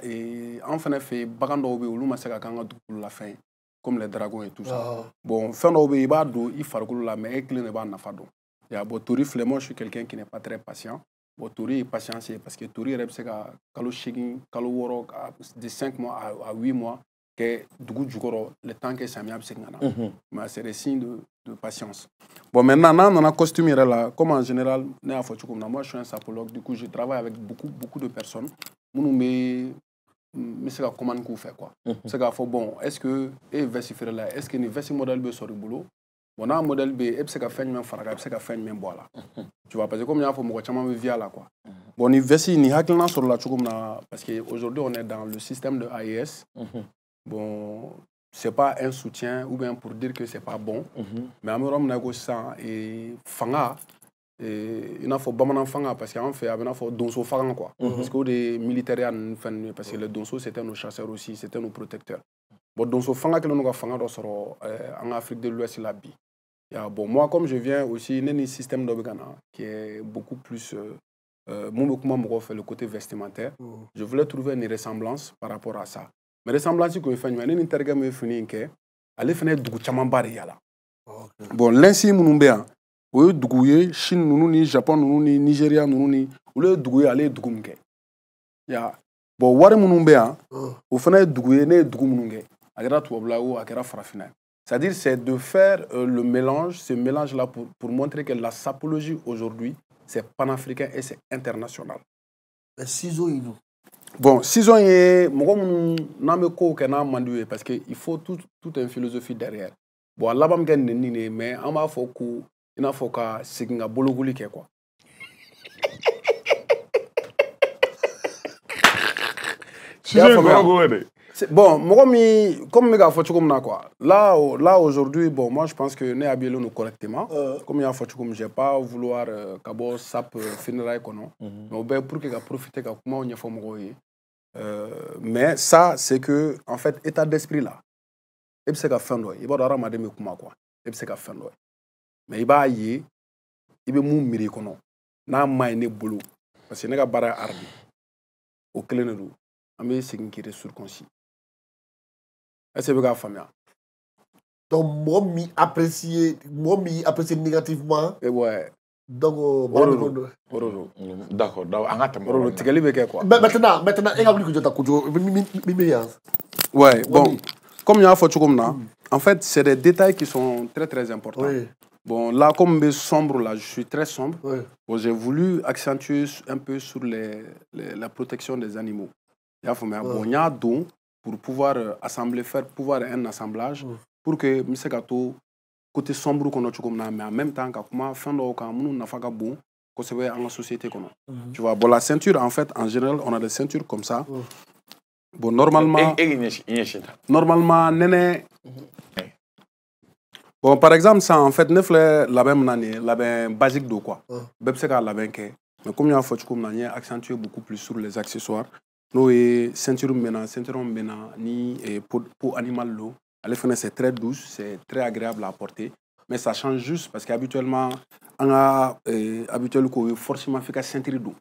an fɛnɛ fɛ bagan dɔw bɛ yen olu ma se ka k'an ka dugukolo la fɛn comme les dragons et tout ça bon fɛn dɔw bɛ yen i b'a don i farikolo la mais e kelen de b'a nafa dɔn bon tori filɛ moi je suis quelqu'un qui n'est pas très patient bon tori ye patience ye parce que tori yɛrɛ bɛ se ka kalo 8 kalo 6 de 5 mois à 8 mois kɛ dugu jukɔrɔ le temps que samiya bɛ se ka na mais c'est des signes de patience bon maintenant n'an nana costume yɛrɛ la comme en général ne y'a fɔ cogo min na moi je suis un sapologue du coup je travaille avec beaucoup de personnes minnu bɛ se ka commande k'u fɛ quoi se k'a fɔ bon est ce que e ye veste feere la est ce que nin veste modèle bɛ sɔrɔ i bolo bon n'a modèle bɛ yen e bɛ se ka fɛn jumɛn fara kan e bɛ se ka fɛn jumɛn bɔ a la tu vois parce que comme n y'a fɔ mɔgɔ caman bɛ via la quoi bon nin veste nin hakilina sɔrɔ la cogo min na parce que aujourd'hui on est dans le système de AES bon c'est pas un soutien ou bien pour dire que c'est pas bon mais an bɛ yɔrɔ min na ko sisan fanga i n'a fɔ bamanan fanga parce que an fɛ a bɛ n'a fɔ donso fanga quoi parce que o de ye militaire ya ninnu fɛn ninnu parce que les donsos c'était nos chasseurs aussi c'était nos protecteurs bon donso fanga kelen ka fanga dɔ sɔrɔ en Afrique de l'Ouest la bi bon moi comme je viens aussi ne ni système dɔ bɛ ka na qui est beaucoup plus mun bɛ kuma mɔgɔw fɛ le côté vestimentaire je voulais trouver une ressemblance par rapport à ça mais ressemblance kun ye fɛn jumɛn ne ni n terikɛ min ye fini in kɛ ale fana ye dugu camanba de yala bon linsi minnu bɛ yan o ye dugu ye Chine ninnu ni Japon ninnu ni Nigeria ninnu ni olu ye dugu ye ale ye dugu min kɛ bon wari minnu bɛ yan o fana ye dugu ye ne ye dugu minnu kɛ a kɛra tubabula ou a kɛra farafina ye c'est-à-dire c'est de faire le mélange ce mélange là pour montrer que la sapologie aujourd'hui c'est panafricain et c'est international. Ciseaux yi bon ciseaux ye mɔgɔ minnu n'an bɛ kow kɛ n'a man d'u ye parce que il faut toute une philosophie derrière bon a laban bɛ kɛ nɛni de ye mais an b'a fɔ ko i n'a fɔ ka segin ka bolokoli kɛ quoi. Bon, comme je l'ai quoi. Là aujourd'hui, bon, moi je pense que nous habillons correctement. Comme je ne vais pas vouloir que ça finira. Mais pour que profiter de comment on y fait. Mais ça, c'est que, en fait, état d'esprit là. Et puis c'est qu'à fin d'oeil. Il va y avoir des quoi. Et puis c'est qu'à fin d'oeil. Mais il va y avoir, il va mourir kono. Na maine boulot. Parce que n'est pas barre arbi. Au clé de l'eau. Mais c'est une qui est surconscient. Est-ce que vous avez famille? Donc moi m'y apprécier négativement. Et ouais. Donc d'accord. Maintenant et que je t'accorde. Ouais, bon. Comme il y a en fait, c'est des détails qui sont très très importants. Oui. Bon, là, comme je suis sombre, là, je suis très sombre. Oui. Bon, j'ai voulu accentuer un peu sur la protection des animaux. Bon, il y a don pour pouvoir assembler, faire pouvoir un assemblage pour que M. Gato, côté sombre, mais en même temps, comment faire un bon conserver en société. Tu vois, bon, la ceinture, en fait, en général, on a des ceintures comme ça. Bon, normalement, néné. Bon, par exemple, ça, en fait, neuf la même basique de quoi. Mais comme il y a un faut accentuer beaucoup plus sur les accessoires. Nous, ceinture ni peau animale l'eau. C'est très douce, c'est très agréable à porter. Mais ça change juste parce qu'habituellement, on a habituellement forcément fait ceinture d'eau.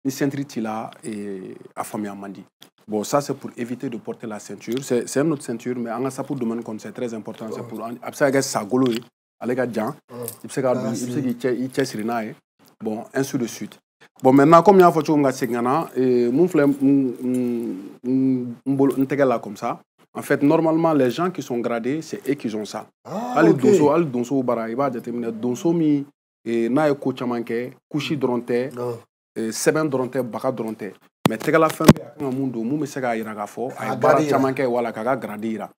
Ni ceinture tila et à famille amandi. Bon, ça c'est pour éviter de porter la ceinture. C'est une autre ceinture, mais on a ça pour domaine comme c'est très important. C'est pour après ça golo avec un djan. Bon, ainsi de suite. Bon, maintenant, comme il y a une photo, comme ça. En fait, normalement, les gens qui sont gradés, c'est eux qui ont ça. Allez, donso, bara, il va déterminer donso mi, et na e ko chamanke, kushi dronte, seben dronte, baka dronte. Mais tegala fin, un mundo, mou me sega iraga fo, ay bara chamanke wala kaga gradira.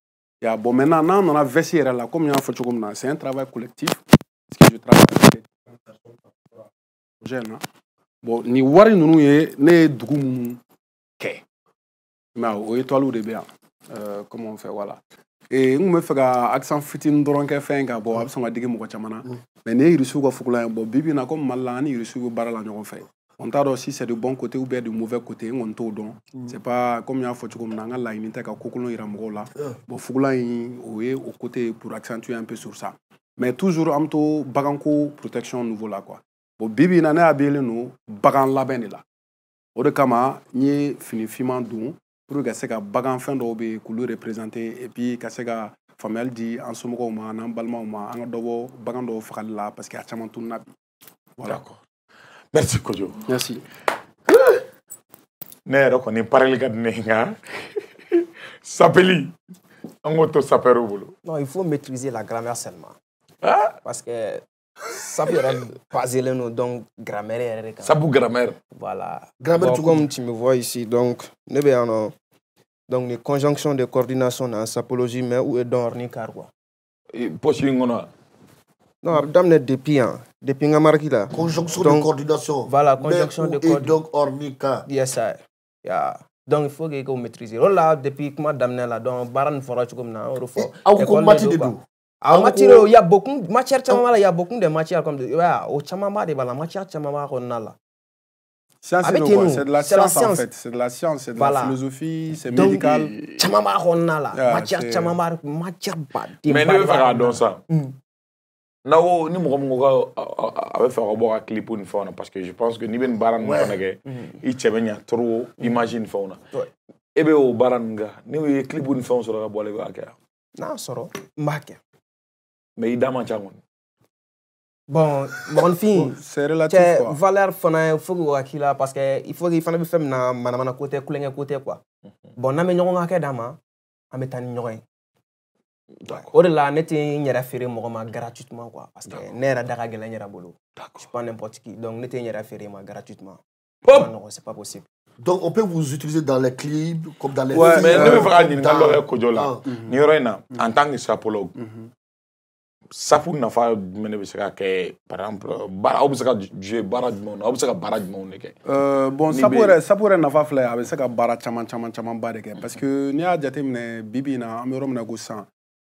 Ya bon, maintenant, on a vestiaire là, comme il y a une photo comme ça, c'est un travail collectif. Parce que je travaille avec des jeunes. Bon, ni wari nunu ye ne dugu mun kɛ mais o étoile de bien comment on fait voilà et on me fait accent fitine dɔrɔn kɛ fɛn ka bon a bɛ sɔn ka digi mɔgɔ caman na mais ne yirisiw ka fugula bon bibi na comme Mali la ani yirisiw bɛ baara la ɲɔgɔn fɛ on t'a dɔn si c'est du bon côté ou bien du mauvais côté n kɔni t'o dɔn c'est pas comme n y'a fɔ cogo min na an ka laɲini tɛ ka kokolon yira mɔgɔw la bon fugula in o ye au côté pour accentuer un peu sur ça mais toujours an bɛ to baganko protection nouveau là quoi. Bon, bibi na ne abele no bagan labɛn de la. O de kama n ye fini fiman dun pour ka se ka bagan fɛn dɔw bɛ k'olu représenter et puis ka se ka faamuyali di an somɔgɔw ma n'an balimaw ma an ka dɔ bɔ bagan dɔw fagali la parce que a caman tununa bi. Voilà. D'accord. Merci kojo. Merci. Ne yɛrɛ kɔni pareli ka di ne nka sapeli an k'o to sapɛriw bolo. Non, il faut maîtriser la grammaire seulement. Ah? Parce que ça peut être basé là, donc grammaire. Ça pour grammaire. Voilà. Grammaire, bon, comme tu me vois ici, donc donc les conjonctions de coordination dans la sapologie, mais où est dans ornicar quoi. Et possible non, abdomen depuis un marqué là. Conjonction de coordination. Voilà, conjonction de coordination. Et donc ornica. Yes, sir. Yeah. Donc il faut que vous maîtrisez. Là, depuis que madame là, donc baran fera comme ça, on refait. En matière, il y a beaucoup de matières, il y a beaucoup de matières comme au chamama de la matière chamama qu'on a là. Science, c'est de la science en fait. C'est de la science, c'est de la philosophie, c'est médical. Mais ne bɛ fɛ k'a dɔn sa. N'aw ko ni mɔgɔ min ko a bɛ fɛ ka bɔ ka clip ni fɛnw na parce que je pense que n'i bɛ nin baara ninnu fana kɛ i cɛ bɛ ɲa trop image ni fɛnw na. E bɛ o baara ninnu kɛ ni o ye clip ni fɛnw sɔrɔ ka bɔ a la i b'a kɛ wa? N'a sɔrɔ n b'a kɛ. Mais i da man ca kɔni. Bon, mɔgɔninfin c'est relatif quoi. Valeur fana faut que o hakili la parce que il faut que i fana bɛ fɛn min na manamana ko tɛ kulonkɛ ko tɛ quoi. Bon n'an bɛ ɲɔgɔn hakɛ d'a ma an bɛ taa ni ɲɔgɔn ye. O de la ne tɛ n yɛrɛ feere mɔgɔ ma gratuitement quoi parce que ne yɛrɛ da ka gɛlɛn n yɛrɛ bolo. Je suis pas n'importe qui donc ne tɛ n yɛrɛ feere ma gratuitement. Non, c'est pas possible. Donc on peut vous utiliser dans les clips comme dans les films. Mais ne bɛ fɛ ka ɲininkali dɔ kɛ Kojo la nin yɔrɔ in na en tant que sapologue. Sapu nafa jumɛn de bɛ se ka kɛ par exemple aw bɛ se ka jouer baara jumɛnw na aw bɛ se ka baara jumɛnw de kɛ. Bon sapu yɛrɛ nafa filɛ a bɛ se ka baara caman ba de kɛ parce que n'i y'a jateminɛ bi bi in na an bɛ yɔrɔ min na ko sisan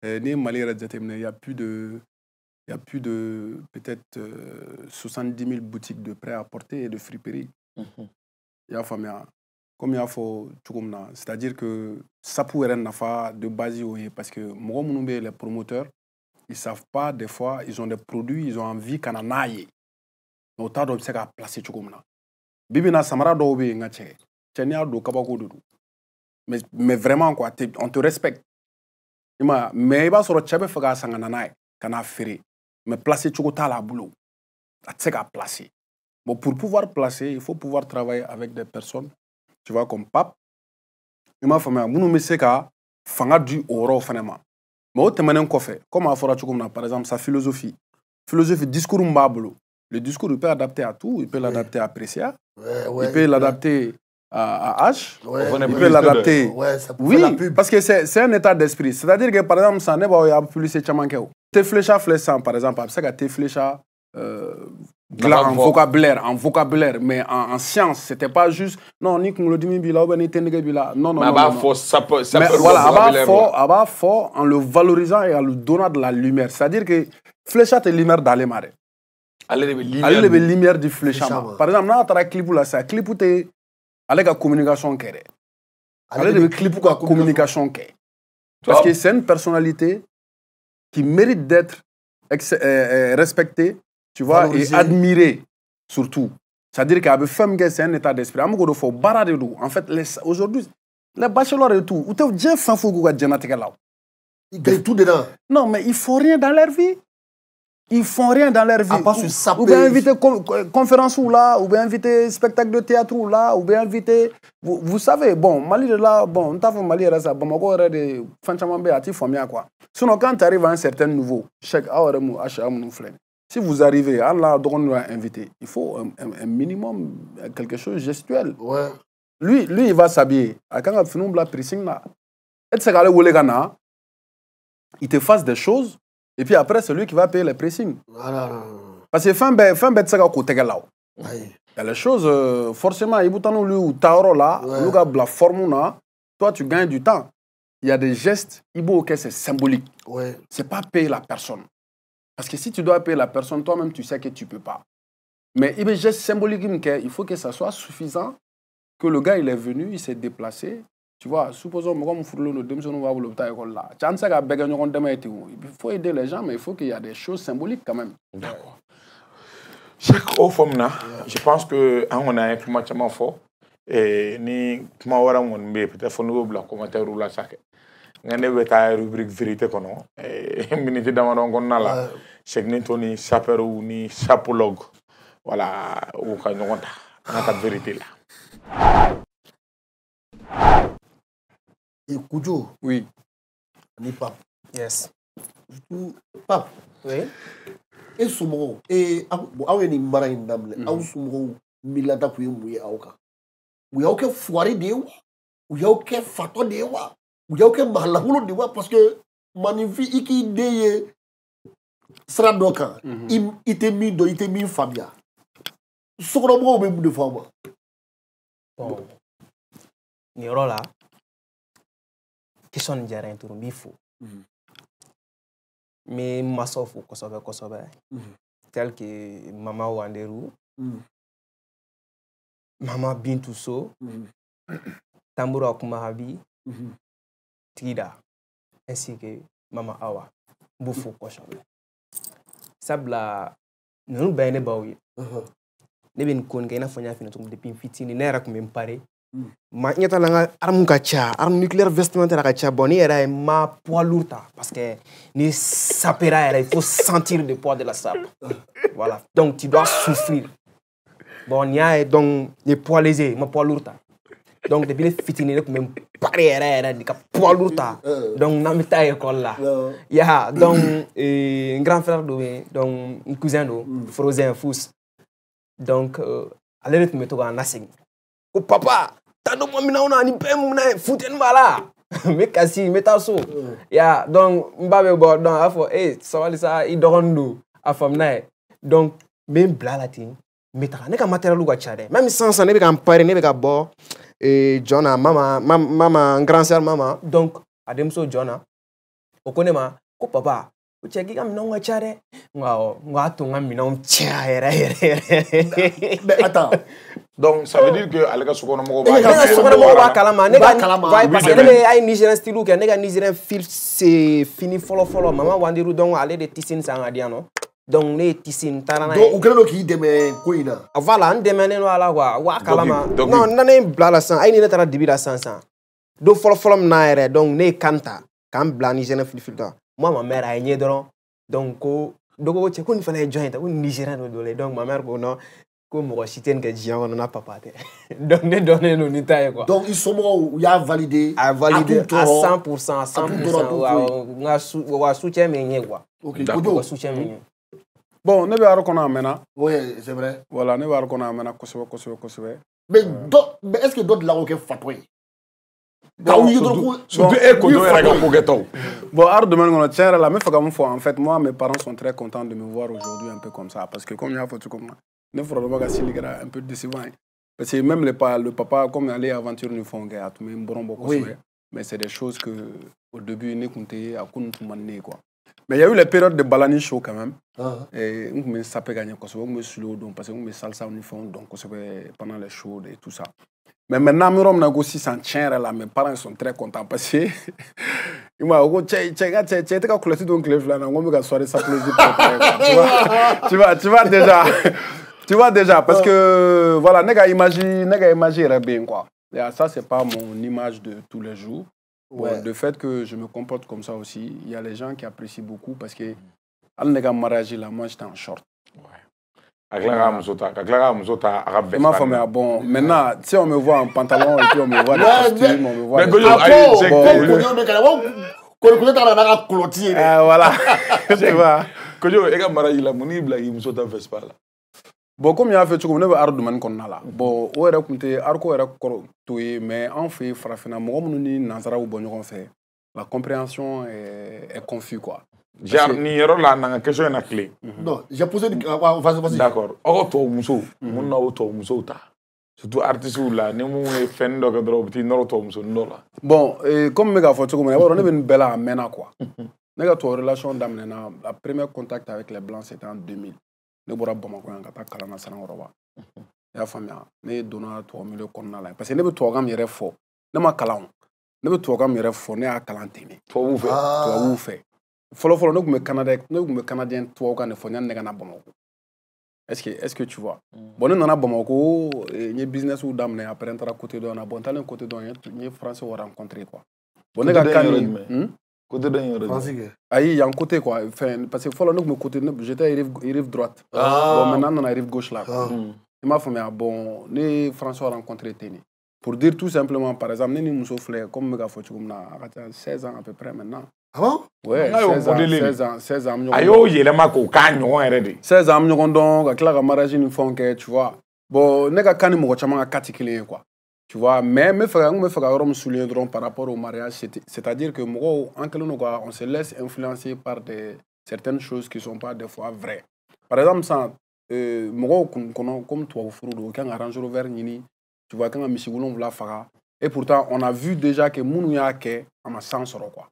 n'i ye Mali yɛrɛ jateminɛ il y a plus de peut-être 70 000 boutiques de prêt à porter et de friperie. I y'a faamuya comme i y'a fɔ cogo min na c'est-à-dire que sapu yɛrɛ nafa de base y'o ye parce que mɔgɔ minnu bɛ les promoteurs ils savent pas des fois ils ont des produits ils ont envie ka na n'a ye mais o t'a dɔn bɛ se k'a placer cogo min na bi bi in na samara dɔw bɛ yen n ka cɛ n'i y'a don kabako de don mais vraiment quoi on te respecte i ma mais i b'a sɔrɔ cɛ bɛ fɛ k'a san ka na n'a ye ka n'a feere mais placer cogo t'a la a bolo a tɛ se k'a placer bon pour pouvoir placer il faut pouvoir travailler avec des personnes tu vois comme Pape i m'a faamuya minnu bɛ se ka fanga di o yɔrɔ fana ma mais o tɛmɛnen kɔfɛ comme a fɔra cogo min na par exemple sa philosophie discours min b'a bolo le discours il peut adapter à tout il peut l'adapter à Precia il peut l'adapter à H il peut l'adapter oui parce que c'est un état d'esprit c'est-à-dire que par exemple ça ne b'a ya publicité caman kɛ o Teflecha filɛ sisan par exemple a bɛ se ka Teflecha en vocabulaire, mais en science, c'était pas juste non, ni kunglodimi bila ou ni tenege bila. Non. Ça peut voilà, fort en le valorisant et en lui donnant de la lumière. C'est-à-dire que Flécha te lumière dans les marais. Allez, les lumière du Flécha. Par exemple, là, tu as un clip là, c'est un clip où tu es avec la communication qui est. Allez, le clip où la communication qui est. Parce que c'est une personnalité qui mérite d'être respectée. Tu vois, valoriser. Et admirer, surtout. C'est-à-dire qu'à femme, c'est un état d'esprit. En fait, aujourd'hui, les bachelors et tout, ils gagnent tout dedans. Non, mais ils font rien dans leur vie. Ils font rien dans leur vie. À part se saper. Ou bien inviter conférence ou là, ou bien inviter spectacle de théâtre ou là, ou bien inviter... Vous savez, bon, Mali de là, bon, on t'a fait Mali de ça, bon, on a des fantamambé à tifomia quoi. Sinon, quand tu arrives à un certain niveau, chaque heure, si vous arrivez, Allah doit inviter, il faut un minimum, quelque chose gestuel. Ouais. Lui, il va s'habiller. Quand il finit la pressing, il te fasse des choses, et puis après, c'est lui qui va payer les pressings. Parce que fin bête, c'est côté là. Il y a les choses, forcément, il y a lui ou Tauro là, la forme là, toi tu gagnes du temps. Il y a des gestes, c'est symbolique. Ouais. C'est pas payer la personne. Parce que si tu dois payer la personne, toi-même, tu sais que tu ne peux pas. Mais il y a des gestes symboliques, il faut que ça soit suffisant, que le gars, il est venu, il s'est déplacé. Tu vois, supposons que il faut aider les gens, mais il faut qu'il y ait des choses symboliques quand même. D'accord. Chaque fois, je pense que on a un peu fort. Et ni peut-être nous la commentaire ou la sac. Ngane beta rubrique vérité kono minute damadon konna la cheikh ni toni saperu ni sapologue voilà ou ka ñonta nata vérité là. Et Kojo, oui, ni Pape. Yes. Pape. Oui. Et sumo et awe ni mara indamle aw sumo milata ku yemu awka. Ou yawke foire de wa. Ou yawke fato de wa. Ou yawke mahlahulo de wa parce que manifi iki deye sradoka ite mi do ite mi famia. Sokoro mo be de fama. Bon. Ni rola. Question njara inturu bifo. Mais masofu kosobe tel que Mama Wanderu Maman Bintou So, Tamboura Kumahabi, Trida, ainsi que Maman Awa, Boufou Koshambe. Sabla, nous ben baoui. Ne ben kon kay na fanya fina tum depuis fitini ne ra ko même paré. Ma ñata la nga arme ka cha, arme nucléaire vestimentaire ka cha boni era ma poids lourd parce que ni sapera era il faut sentir le poids de la sape. Voilà. Donc tu dois souffrir. Bon, il y a donc les poids légers, ma poids lourd. Donc depuis les fitini ko même paré era di ka poids lourd. Donc na mi taille école là. Ya donc un grand frère donc un cousin do Frozen Fous. Donc allez le mettre en nasing. Oh papa, t'as donc moi mina ni pe muna fouten bala. Me kasi metaso. Ya donc mbabe bo donc afo ça va ça i dorondu afam na. Donc même blalatin mettra ne ka matériel ko chade. Même sans ne be ka pare ne be ka bo Jona mama grand sœur mama. Donc ademso Jona. Okonema ko papa mais attends. Donc ça veut dire que Alega Sokono parce que Nigérian style ou Nigérian fil c'est fini follow maman wandiru donc aller de tissine sangadiano donc les tissine tarana donc ou quel qui demain koina voilà on demande voilà wa kalama non nané blala san ay ni na tara dibira sansan do follow na donc ne kanta kam bla Nigérian fil moi ma mère a gagné donc dogo che ko ni fallait joindre un Nigérian donc ma mère ko non ko mo citer que dia on n'a pas paté donc ne donner nous ni taille quoi donc ils sont où il a validé à 100% wa soutien mais quoi OK soutien mais bon ne be arokona mena oui c'est vrai voilà ne be arokona mena kosobe mais est-ce que d'autres là OK fatoué surtout bon, en fait, moi, mes parents sont très contents de me voir aujourd'hui un peu comme ça. Parce que comme il y a un peu décevant. Parce que même le papa, comme les aventures nous font, mais c'est des choses que au début, ils n'écoutaient à quoi. Mais il y a eu les périodes de Balani Show quand même. Et on me sapé gagner parce que slow parce que on me salsa on font donc pendant les shows et tout ça. Mais maintenant, mes parents sont très contents parce que ils m'ont dit tu vois déjà parce que voilà nega imagine bien quoi. Et ça c'est pas mon image de tous les jours. Bon, le fait que je me comporte comme ça aussi, il y a les gens qui apprécient beaucoup parce que al nega mariage là moi j'étais en short. Bon, maintenant, si on me voit en pantalon et puis on me voit en costume, on me voit... Voilà, tu vois. Bon, comme il y a fait, on a argument qu'on a là. Bon, on a raconté, mais en fait, la compréhension est confuse, quoi. Genre, ni yoro la na question na clé. Non, j'ai posé vas-y. D'accord. Auto muso, mon na auto muso ta. Surtout artiste là, ne mu fen do ka drop ti no auto muso ndola. Bon, comme méga photo comme on est une belle amena quoi. Nega to relation d'amena, la première contact avec les blancs c'était en 2000. Ne bora Bamako en kata kalana sanangoroba. Ya famia, ne dona to milieu konna la parce que ne be to gam yere fo. Ne ma kalan. Ne be to gam yere fo ne a kalantini. To wu fe. Follow ne me canadien toi quand ne faut nega na Bamako. Est-ce que tu vois? Bon on a Bamako, ni business ou d'amne après entrer à côté de on a bon talent côté de ni français on rencontrer quoi. Bon nega kan côté de français. Aïe, il y a un côté quoi, parce que follow me côté j'étais rive droite. Bon maintenant on arrive gauche là. Il m'a fait bon les français rencontrer teni. Pour dire tout simplement par exemple ni muso fleur comme méga photo comme na 16 ans à peu près maintenant. Ah bon? Ouais, 16 ans. Ayo, il est ma cocagne, 16 ans, donc, avec la mariage, ils font que, tu vois. Bon, n'est-ce pas qu'on a 4 quoi. Tu vois, mais me faire souligner par rapport au mariage, c'est-à-dire que moi, on se laisse influencer par certaines choses qui ne sont pas des fois vraies. Par exemple, ça, moi, comme toi, quand on arrange le verre, tu vois, quand on a mis la fara, et pourtant, on a vu déjà que mon yake a ma sens quoi.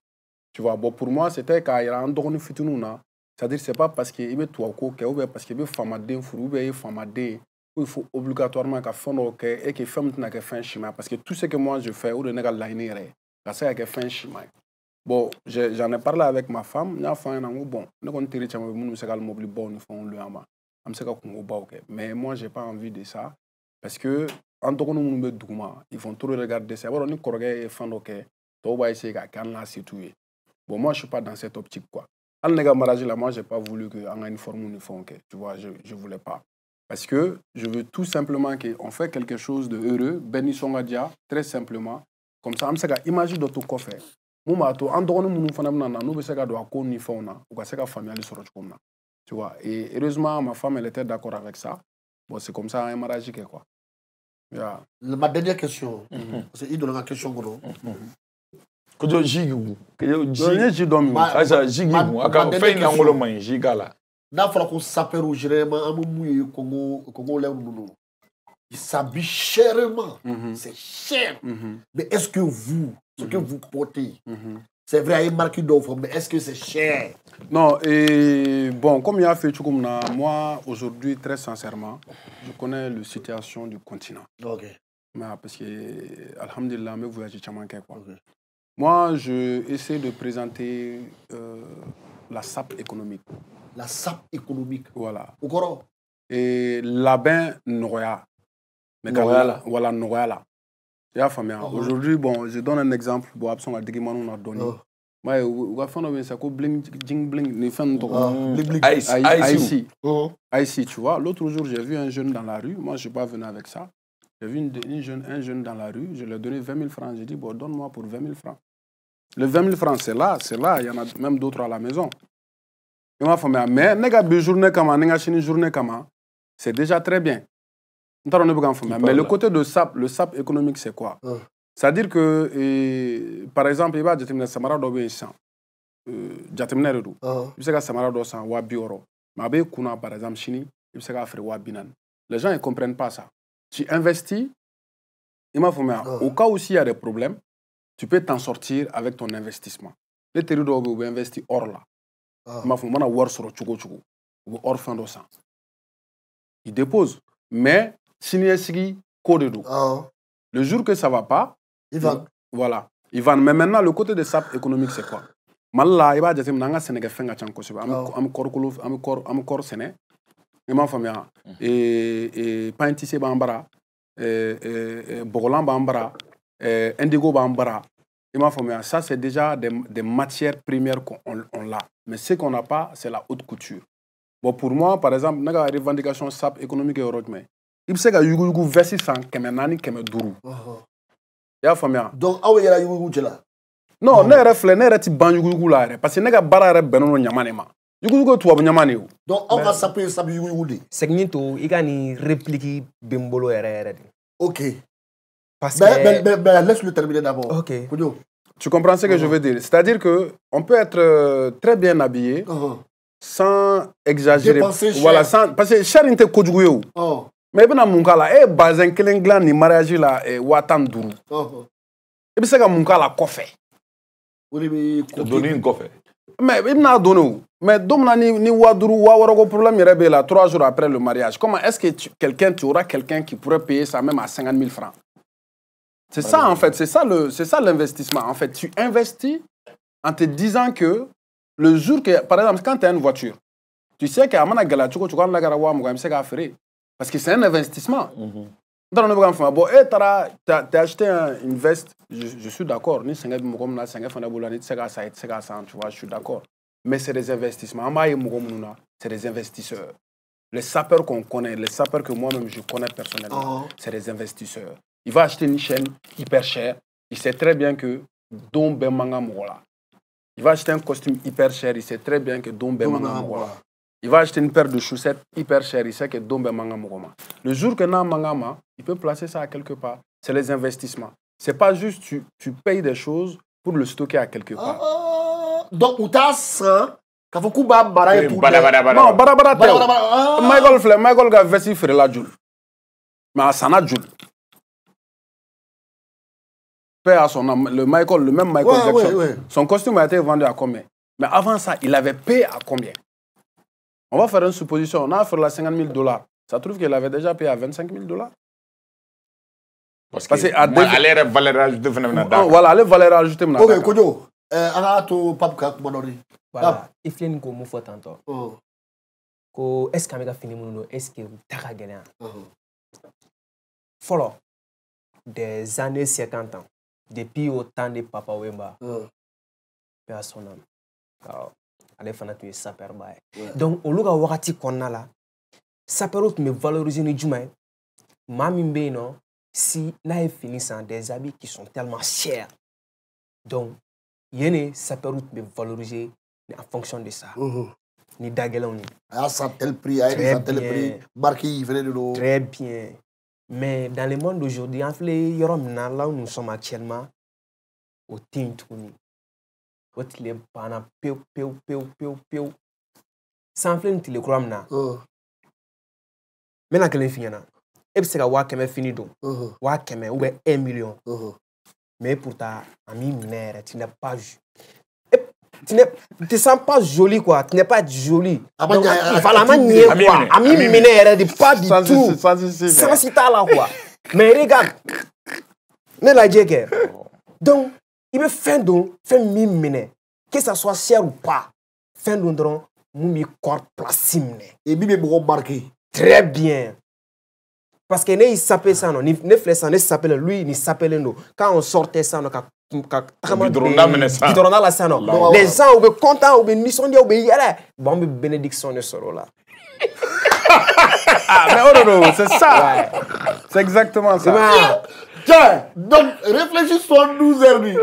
Tu vois, bon, pour moi, c'était quand il y a un don fitinouna. C'est-à-dire, c'est pas parce qu'il est toi ou parce qu'il est femme ou bien femme il faut obligatoirement que fond et que femme n'a que fin chemin parce que tout ce que moi je fais ou de négal liner c'est que fin chemin. Bon, j'en ai parlé avec ma femme, n'a fait un bon, ne compte tirer chama nous c'est mobile bon nous font le ama. Am c'est mais moi j'ai pas envie de ça parce que en tant que nous me douma, ils vont tout regarder ça. Alors on corrige et fond OK. To va essayer qu'à la situer. Bon, moi je suis pas dans cette optique quoi. Al négal mariage là, moi j'ai pas voulu que en une forme uniforme, tu vois, je voulais pas. Parce que je veux tout simplement qu'on fait quelque chose de heureux, bénissons à Dieu, très simplement. Comme ça, imagine de tout quoi faire. Moi, en dehors de nous, nous tu vois. Et heureusement, ma femme, elle était d'accord avec ça. Bon, c'est comme ça un mariage quoi. Yeah. Ma dernière question, c'est une de la question gros. Kojo jigu. N'a fallu qu'on s'appelle généralement un moment Congo il s'habille chèrement, c'est cher. Mais est-ce que vous, ce que vous portez, c'est vrai, il y a une marque d'offre, mais est-ce que c'est cher? Non, et bon, comme il y a fait moi, aujourd'hui, très sincèrement, je connais la situation du continent. Ok. Mais parce que, alhamdulillah, je voyage quoi. Moi, je essaie de présenter la SAP économique. La SAP économique. Voilà. Encore. Et la-bain Noya. Voilà, Noya. Aujourd'hui, bon, je donne un exemple. Bon, absolument, on a donné. Mais on va faire un peu bling, jing, bling, IC, tu vois. L'autre jour, j'ai vu un jeune dans la rue. Moi, je ne suis pas venu avec ça. J'ai vu un jeune dans la rue. Je lui ai donné 20 000 francs. J'ai dit, bon, donne-moi pour 20 000 francs. Les 20 000 francs, c'est là. Il y en a même d'autres à la maison. Mais c'est déjà très bien. Mais le côté de SAP, le SAP économique, c'est quoi? C'est-à-dire que, par exemple, il va y Samara Dobe San. Jatemner Redu. Il y a Samara Dobe San, Wabioro. Mais Kuna, par exemple, Chini, il y a Wabinan. Les gens ne comprennent pas ça. Tu investis, au cas où il y a des problèmes, tu peux t'en sortir avec ton investissement. Les territoires où vous investissez hors là. Il dépose. Mais, le jour que ça ne va pas, il va. Voilà. Il va. Mais maintenant, le côté de SAP économique, c'est quoi? Malala, il va dire que nous Sénégal fait un chanko. Am corps Séné. Il m'a fait et Paintissé Bambara, Bogolan Bambara, Indigo Bambara. Il m'a fait ça, c'est déjà des matières premières qu'on l'a. Mais ce qu'on n'a pas, c'est la haute couture. Bon, pour moi, par exemple, dans la revendication SAP économique et européenne, il sait que Yugu versi sans Kemenani Kemeduru. Donc, ah oui, il y a Yugu là. Non, ne reflet, ne reti ban Yugu là, parce que ne bara benono nyamanema. Yugu tu nyamane. Donc, on va s'appeler SAP Yugu. C'est que nous, il y a une réplique Bimbolo RR. Ok. Mais laisse-le terminer d'abord. Ok. Tu comprends ce que je veux dire? C'est-à-dire qu'on peut être très bien habillé sans exagérer. Voilà, sans, parce que cher inte kodjouyo. Mais bien mon cas là, bazin kelenglan ni mariage là watan duru. Et puis c'est que mon cas là coffee. Donner une coffee. Mais il n'a donné. Mais domna ni waduru wawarago problème il rebe là 3 jours après le mariage. Comment est-ce que tu auras quelqu'un qui pourrait payer ça même à 50 000 francs? C'est ça en fait, c'est ça l'investissement. En fait, tu investis en te disant que le jour que, par exemple, quand tu as une voiture, tu sais qu'à Mana Galachoko, tu parce que c'est un investissement. Dans le programme, bon, tu as acheté une veste, je suis d'accord. Tu vois, je suis d'accord. Mais c'est des investissements. C'est des investisseurs. Les sapeurs qu'on connaît, les sapeurs que moi-même je connais personnellement, c'est des investisseurs. Il va acheter une chaîne hyper chère. Il sait très bien que Don Bemanga Moula. Il va acheter un costume hyper cher. Il sait très bien que Don Bemanga Moula. Il va acheter une paire de chaussettes hyper chères. Il sait que Don Bemanga Moula. Le jour que Nan Mangama, il peut placer ça à quelque part. C'est les investissements. C'est pas juste tu payes des choses pour le stocker à quelque part. Donc, ou t'as ça. Quand vous coupez bara et tout. Non, bara. Michael ga vesti frère la Joule. Mais ça n'a Joule. Paix à son nom, le même Michael Jackson. Ouais. Son costume a été vendu à combien? Mais avant ça, il avait payé à combien? On va faire une supposition. On a fait la $50 000. Ça trouve qu'il avait déjà payé à 25 000 $. Parce que elle est valeur ajoutée. Voilà, elle est valeur ajoutée. Ok, Kojo, Arato Papka Kumadori. Voilà, il faut une gomme faut tantôt. Ko est-ce que amega fini muno est-ce que taka gagner? Follow des années 50 ans depuis au temps de Papa Wemba. Personne. Allez fana tu es sapeur bae. Donc au luga wakati konna la sapeur me valoriser ni jumai. Mami mbeno si là est fini sans des habits qui sont tellement chers. Donc yene sapeur me valoriser en fonction de ça. Ni dagelon ni. À tel prix, à tel prix, marqué, il venait de l'eau. Très bien. Mais dans le monde d'aujourd'hui, en fait, là où nous sommes actuellement, au Tintouni, au Tilépana, peu. Sans faire le croire na. Maintenant que les filles na, et c'est que Wakeme fini donc. Wakeme ou 1 million. Mais pour ta amie mère, tu n'es pas tu ne sens pas joli quoi, tu n'es pas joli. Donc, il va la manier quoi. Ami mère, pas du tout. Sans citer là quoi. Mais regarde, ne la digue. Donc, il veut faire mine, que ça soit cher ou pas. Fin d'ondron, mouми corps placime. Et bibi beaucoup marqué. Très bien. Parce que il s'appelle ça non, ne fait ça, ne s'appelle lui, il s'appelle nous. Quand on sortait ça non, les gens sont contents, ou bien bon, bénédiction de ce là. Mais non, c'est ça. C'est exactement ça. Tiens, donc réfléchis 72 heures. Ni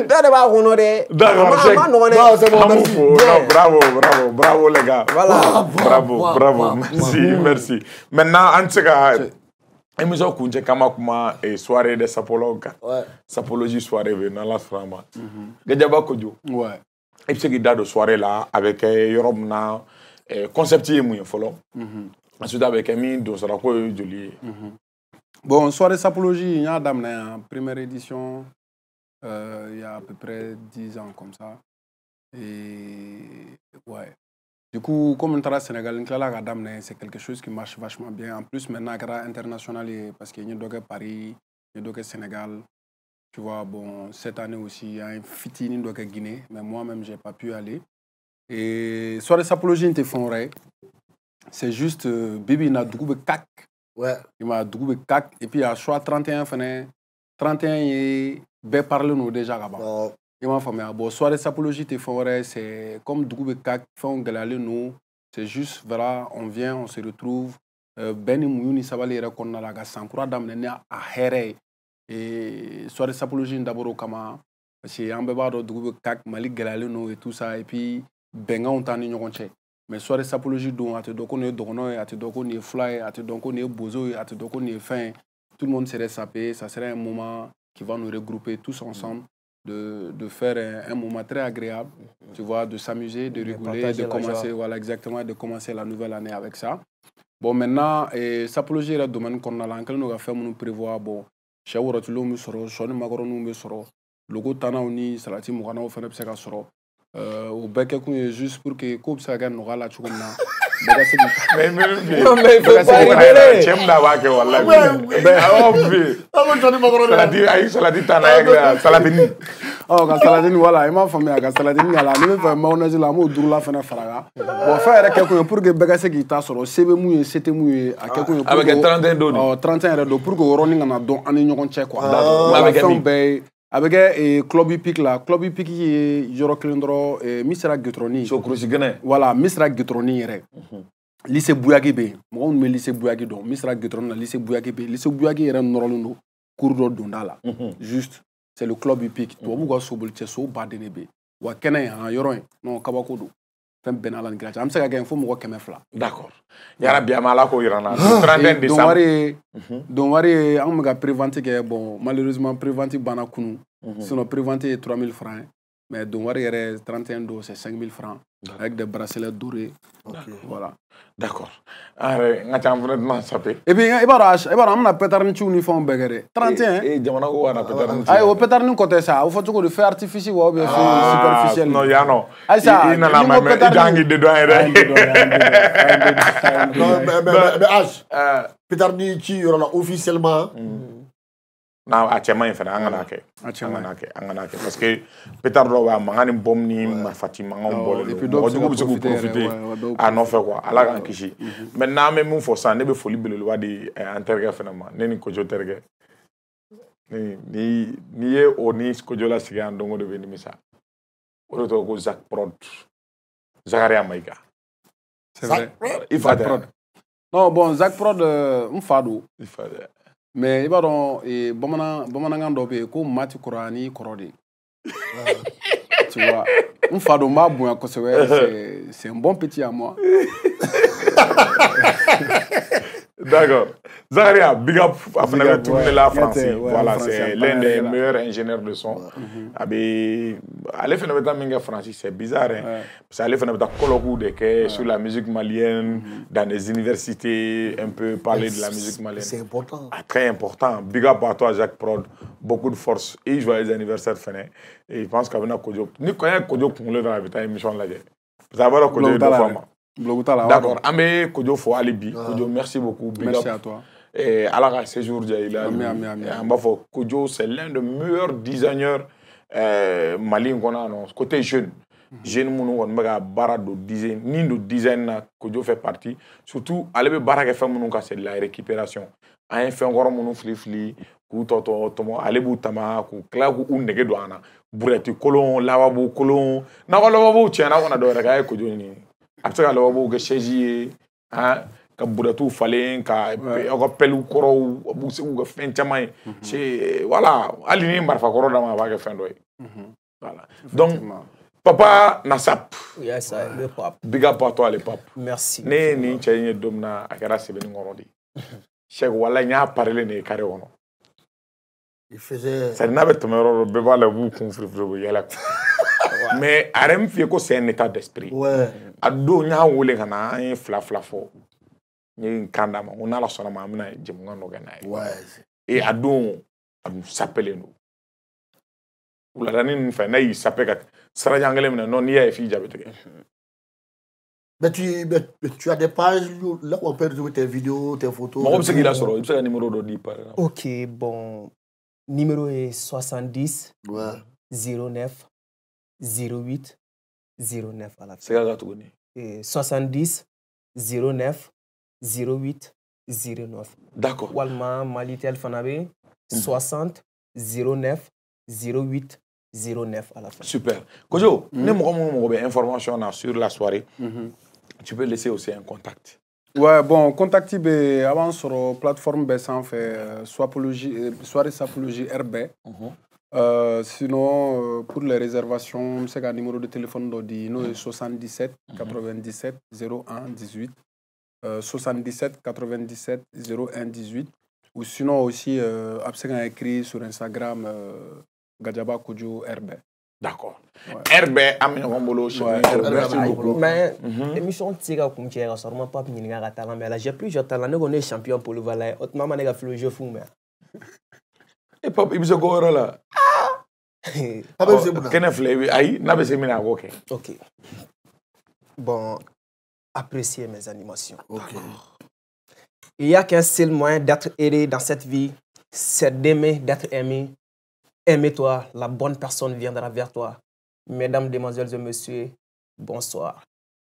pas honoré. Bravo les gars. Voilà. Bravo. Merci. Maintenant, en tout cas, émission kunje kama kuma soirée de sapologue. Sapologie soirée dans la frama. Gajaba Kojo. Ouais. Et puis qu'il de soirée là avec Europe na concept est muy follow. Ensuite avec Ami do sera ko joli. Bon, soirée sapologie, il y a en première édition il y a à peu près 10 ans comme ça. Et ouais. Du coup, comme on travaille au Sénégal, c'est quelque chose qui marche vachement bien. En plus, maintenant, international, parce qu'il y a Paris, il y a Sénégal. Tu vois, bon, cette année aussi, il y a un fitini de Guinée, mais moi-même, je n'ai pas pu aller. Et soirée sapologie, ils te font c'est juste, Bibi n'a double cac. Ouais. Il m'a double cac. Et puis, à choix 31, 31, il va parler nous déjà là-bas. Il m'a fait, bon, soirée sapologie, c'est comme double cac, nous. C'est juste, voilà, on vient, on se retrouve. Ben Mouni Sabali qu'on a la Sankura d'amener à Here. Et soirée sapologie d'abord au Kama. Parce qu'il y a un bébé de double cac, Malik Galaleno et tout ça. Et puis, Benga on t'en est. Mais soirée sapologie dont à te donner Donoy, à te donner Fly, à te donner Bozo, à te donner Fin. Tout le monde serait sapé. Ça serait un moment qui va nous regrouper tous ensemble. De faire un moment très agréable, tu vois, de s'amuser, de rigoler, de commencer, voilà, exactement, de commencer la nouvelle année avec ça. Bon, maintenant, sapologie est le domaine qu'on a là, nous avons fait, nous prévoir, bon, chez Ouratulou, nous serons, chez nous, nous serons, logo Tana, ni Salati, Mourana, au Fenep, c'est sera. Au bec, juste pour que, comme ça, nous avons la choukona. Mais il faut pas rigoler. J'aime d'avoir que voilà. Saladini. Oh, Saladini, voilà, il m'a formé à Saladini, à la nouvelle mayonnaise, la mot d'Oula Fena Faraga. Bon, faire quelqu'un pour que Begasse qui t'a sur CB mouillé, c'était mouillé à quelqu'un avec 31 d'eau. 31 d'eau pour que Ronin en a don en union tchèque. Avec un club hippique là, club hippique qui est Joro Klendro et Misra Gutroni. Voilà, Misra Gutroni. Lycée Bouyagi B. Moi, on me lycée Bouyagi donc. Misra Gutroni, lycée Bouyagi B. Lycée Bouyagi est un Norlondo, cours d'Ondala. Juste, c'est le club hippique. Tu vois, vous avez souboul, tu es sous bas de nébé. Ou à Kenya, en Yoron, non, Kabakodo. Femme Benalan Gratch. Je sais qu'il y a un faux mot qui est là. D'accord. Il y a bien mal à quoi il y en a. 31 décembre. Donc, on m'a préventé que, bon, malheureusement, préventé Banakounou. Sinon, préventé 3 000 francs. Mais donc, 31 d'eau, c'est 5 000 francs. avec des bracelets dorés. Voilà. D'accord. Allez, on a vraiment sapé. Et puis, il va y a pétarni uniforme begere. 31. Et jamana ko wana pétarni. Aïe, au pétarni côté ça, il faut que le feu artificiel ou bien superficiel. Non, ya non. Aïe ça. Il n'a même jangi de doigt. Non, mais H. Pétarni qui y aura officiellement. Na a cɛman in fana an kana kɛ an kana kɛ parce que pétard dɔw b'a mankan ni bɔm ni marifati mankanw bɔlen don mɔgɔ jugu bɛ se k'u profiter a nɔfɛ quoi ala k'an kisi maintenant an bɛ min fɔ sisan ne bɛ foli belebeleba di an terikɛ fana ma ne ni Kojo terikɛ ni ye o ni Kojo lasigi yan don o don bɛ nimisa o de tɔgɔ ko Zac Prod Zakaria Maïga c'est vrai il fa tɛ non bon Zac Prod n fa don il fa tɛ mais i b'a dɔn bamanankan dɔ bɛ yen ko maa ti kɔrɔ ani kɔrɔ de tu vois n fa don n b'a bonya kosɛbɛ c'est un bon petit à moi. D'accord. Zakaria, big up à faire tourner la France. Voilà, c'est l'un des meilleurs ingénieurs de son. Allez faire notre minga français, c'est bizarre. Hein? Parce qu'aller faire notre colloque sur la musique malienne, dans les universités, un peu parler de la musique malienne. C'est important. Ah, très important. Big up à toi, Jacques Prod. Beaucoup de force. Et joyeux anniversaire, Fene. Et je pense qu'avec Kojo, ni quand il y a Kojo pour nous dans la émission là. Vous avez Kojo deux fois. D'accord. Amé Kojo fo alibi. Kojo, merci beaucoup. Big merci up. à toi. Et à la séjour Kojo, c'est l'un des meilleurs designers maliens qu'on a. Côté jeune. Jeune mounou on mega bara do design. Ni do design na Kojo fait partie. Surtout, aller bara ke fait mounou c'est de la récupération. Un fait encore mounou fli. Ku toto tomo ale bu tama ku kla ku nege do ana. Bureti kolon, lavabo kolon. Na ko lavabo tiena on a do reka Kojo ni. Après la lavabo ke cheji hein ka buratu falen ka ko pelu koro bu se ku fen chama c'est voilà ali ni marfa koro da ma ba ke fen do voilà donc papa Nasap yes le pape big up à toi le pape merci ne ni chanye domna akara sebe ni ngorodi cheikh wala nya parler ne kare wono il faisait ça n'a pas de tomero be ba la bu kun frifro yela mais arem fi ko c'est un état d'esprit ouais ado nya wole kana en fla fo ni kanda ma on a la sona ma amina jemunga no gana ouais et ado s'appeler nous la dani fa na yi sapeka sara jangale mena non ya fi jabete mais tu as des pages là où on peut retrouver tes vidéos tes photos moi c'est qu'il a sur le numéro de par ok bon numéro est 70 ouais 09 08 09 à la fin c'est ça tout connaît et 70 09 08 09 d'accord walma malitel fanabe 60 09 08 09 à la fin super Kojo ne mo be information sur la soirée tu peux laisser aussi un contact ouais bon contact be avant sur plateforme be sans fait soirée sapologie RB sinon pour les réservations c'est un numéro de téléphone d'Odi nous 77 97 01 18 77 97 01 18 ou sinon aussi absent écrit sur Instagram Gadjaba Kojo RB. D'accord. RB Aminombolo merci beaucoup. Mais émission tira comme tu es sûrement pas ni nga talent mais là j'ai plusieurs talents nous on est champion pour le Valais autrement mané ga flou jeu fou mais et pop il se go là Kene Flevi ay na be semina ko ke OK bon appréciez mes animations. OK. Il y a qu'un seul moyen d'être aidé dans cette vie, c'est d'aimer, d'être aimé. Aimez-toi, la bonne personne viendra vers toi. Mesdames, demoiselles et messieurs, bonsoir.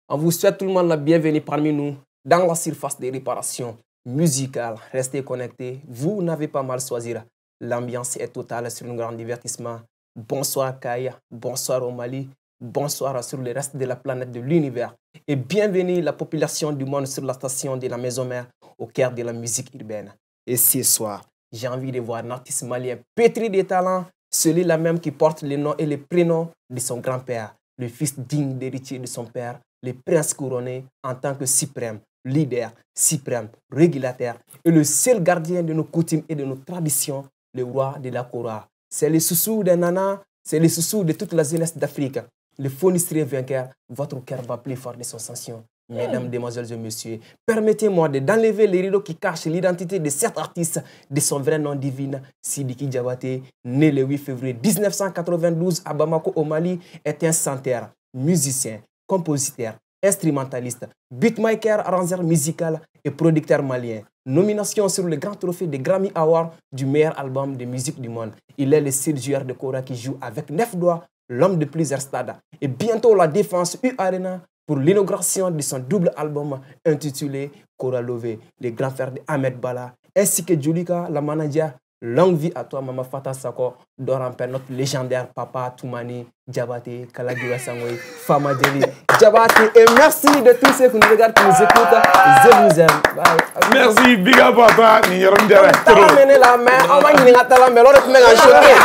On vous souhaite tout le monde la bienvenue parmi nous dans la surface des réparations musicales. Restez connectés, vous n'avez pas mal choisir. L'ambiance est totale sur un grand divertissement. Bonsoir Kaya, bonsoir au Mali, bonsoir sur le reste de la planète de l'univers. Et bienvenue la population du monde sur la station de la Maison Mère au cœur de la musique urbaine. Et ce soir, j'ai envie de voir un artiste malien pétri de talent, celui-là même qui porte les noms et les prénoms de son grand-père, le fils digne d'héritier de son père, le prince couronné en tant que suprême, leader, suprême, régulateur et le seul gardien de nos coutumes et de nos traditions, le roi de la Kora. C'est le soussou des nanas, c'est le soussou de toute la jeunesse d'Afrique. le phonistré vainqueur, votre cœur bat plus fort de sensation. Mesdames, demoiselles et messieurs, permettez-moi d'enlever les rideaux qui cachent l'identité de cet artiste, de son vrai nom divin, Sidiki Diabaté, né le 8 février 1992 à Bamako au Mali, est un chanteur, musicien, compositeur, instrumentaliste, beatmaker, arrangeur musical et producteur malien. Nomination sur le grand trophée des Grammy Awards du meilleur album de musique du monde. Il est le seul joueur de Kora qui joue avec 9 doigts, l'homme de plusieurs stades. Et bientôt la défense U Arena pour l'inauguration de son double album intitulé Kora Lové, le grand frère de Ahmed Bala, ainsi que Julika, la manager. Longue vie à toi, Maman Fata Sako, Doran Père, notre légendaire papa Toumani, Diabaté, Kalagura Sangoy, Fama Deli, Diabaté, et merci de tous ceux qui nous regardent, qui nous écoutent. Je vous aime. Bye. Merci, big up à toi, Nigéron Direct. On va mener la main, on va mener la main, on va mener la choquer.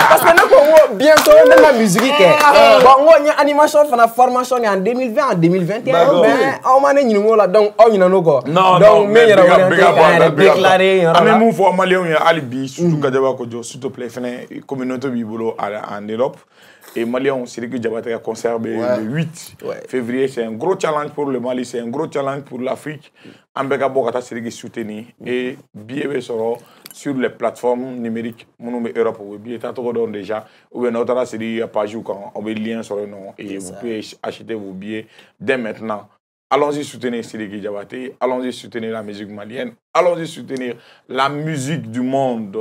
Parce que nous, bientôt, dans la musique, bon, on y a animation, on a formation en 2020, en 2021, mais on va mener là, donc on y a nos gars. Non, mais big up à toi, déclaré. Malien ya alibi surtout Gadjaba Kodjo s'il te plaît fene communauté bibolo en Europe et Malien Sidiki Diabaté a conservé le 8 février. C'est un gros challenge pour le Mali, c'est un gros challenge pour l'Afrique. Ambeka Bokata Sidiki soutenir et billet sera sur les plateformes numériques mon Europe ou billet tato donne déjà ou bien notre série page quand on met le lien sur le nom et vous pouvez acheter vos billets dès maintenant. Allons-y soutenir Sidiki Diabaté, allons-y soutenir la musique malienne, allons-y soutenir la musique du monde.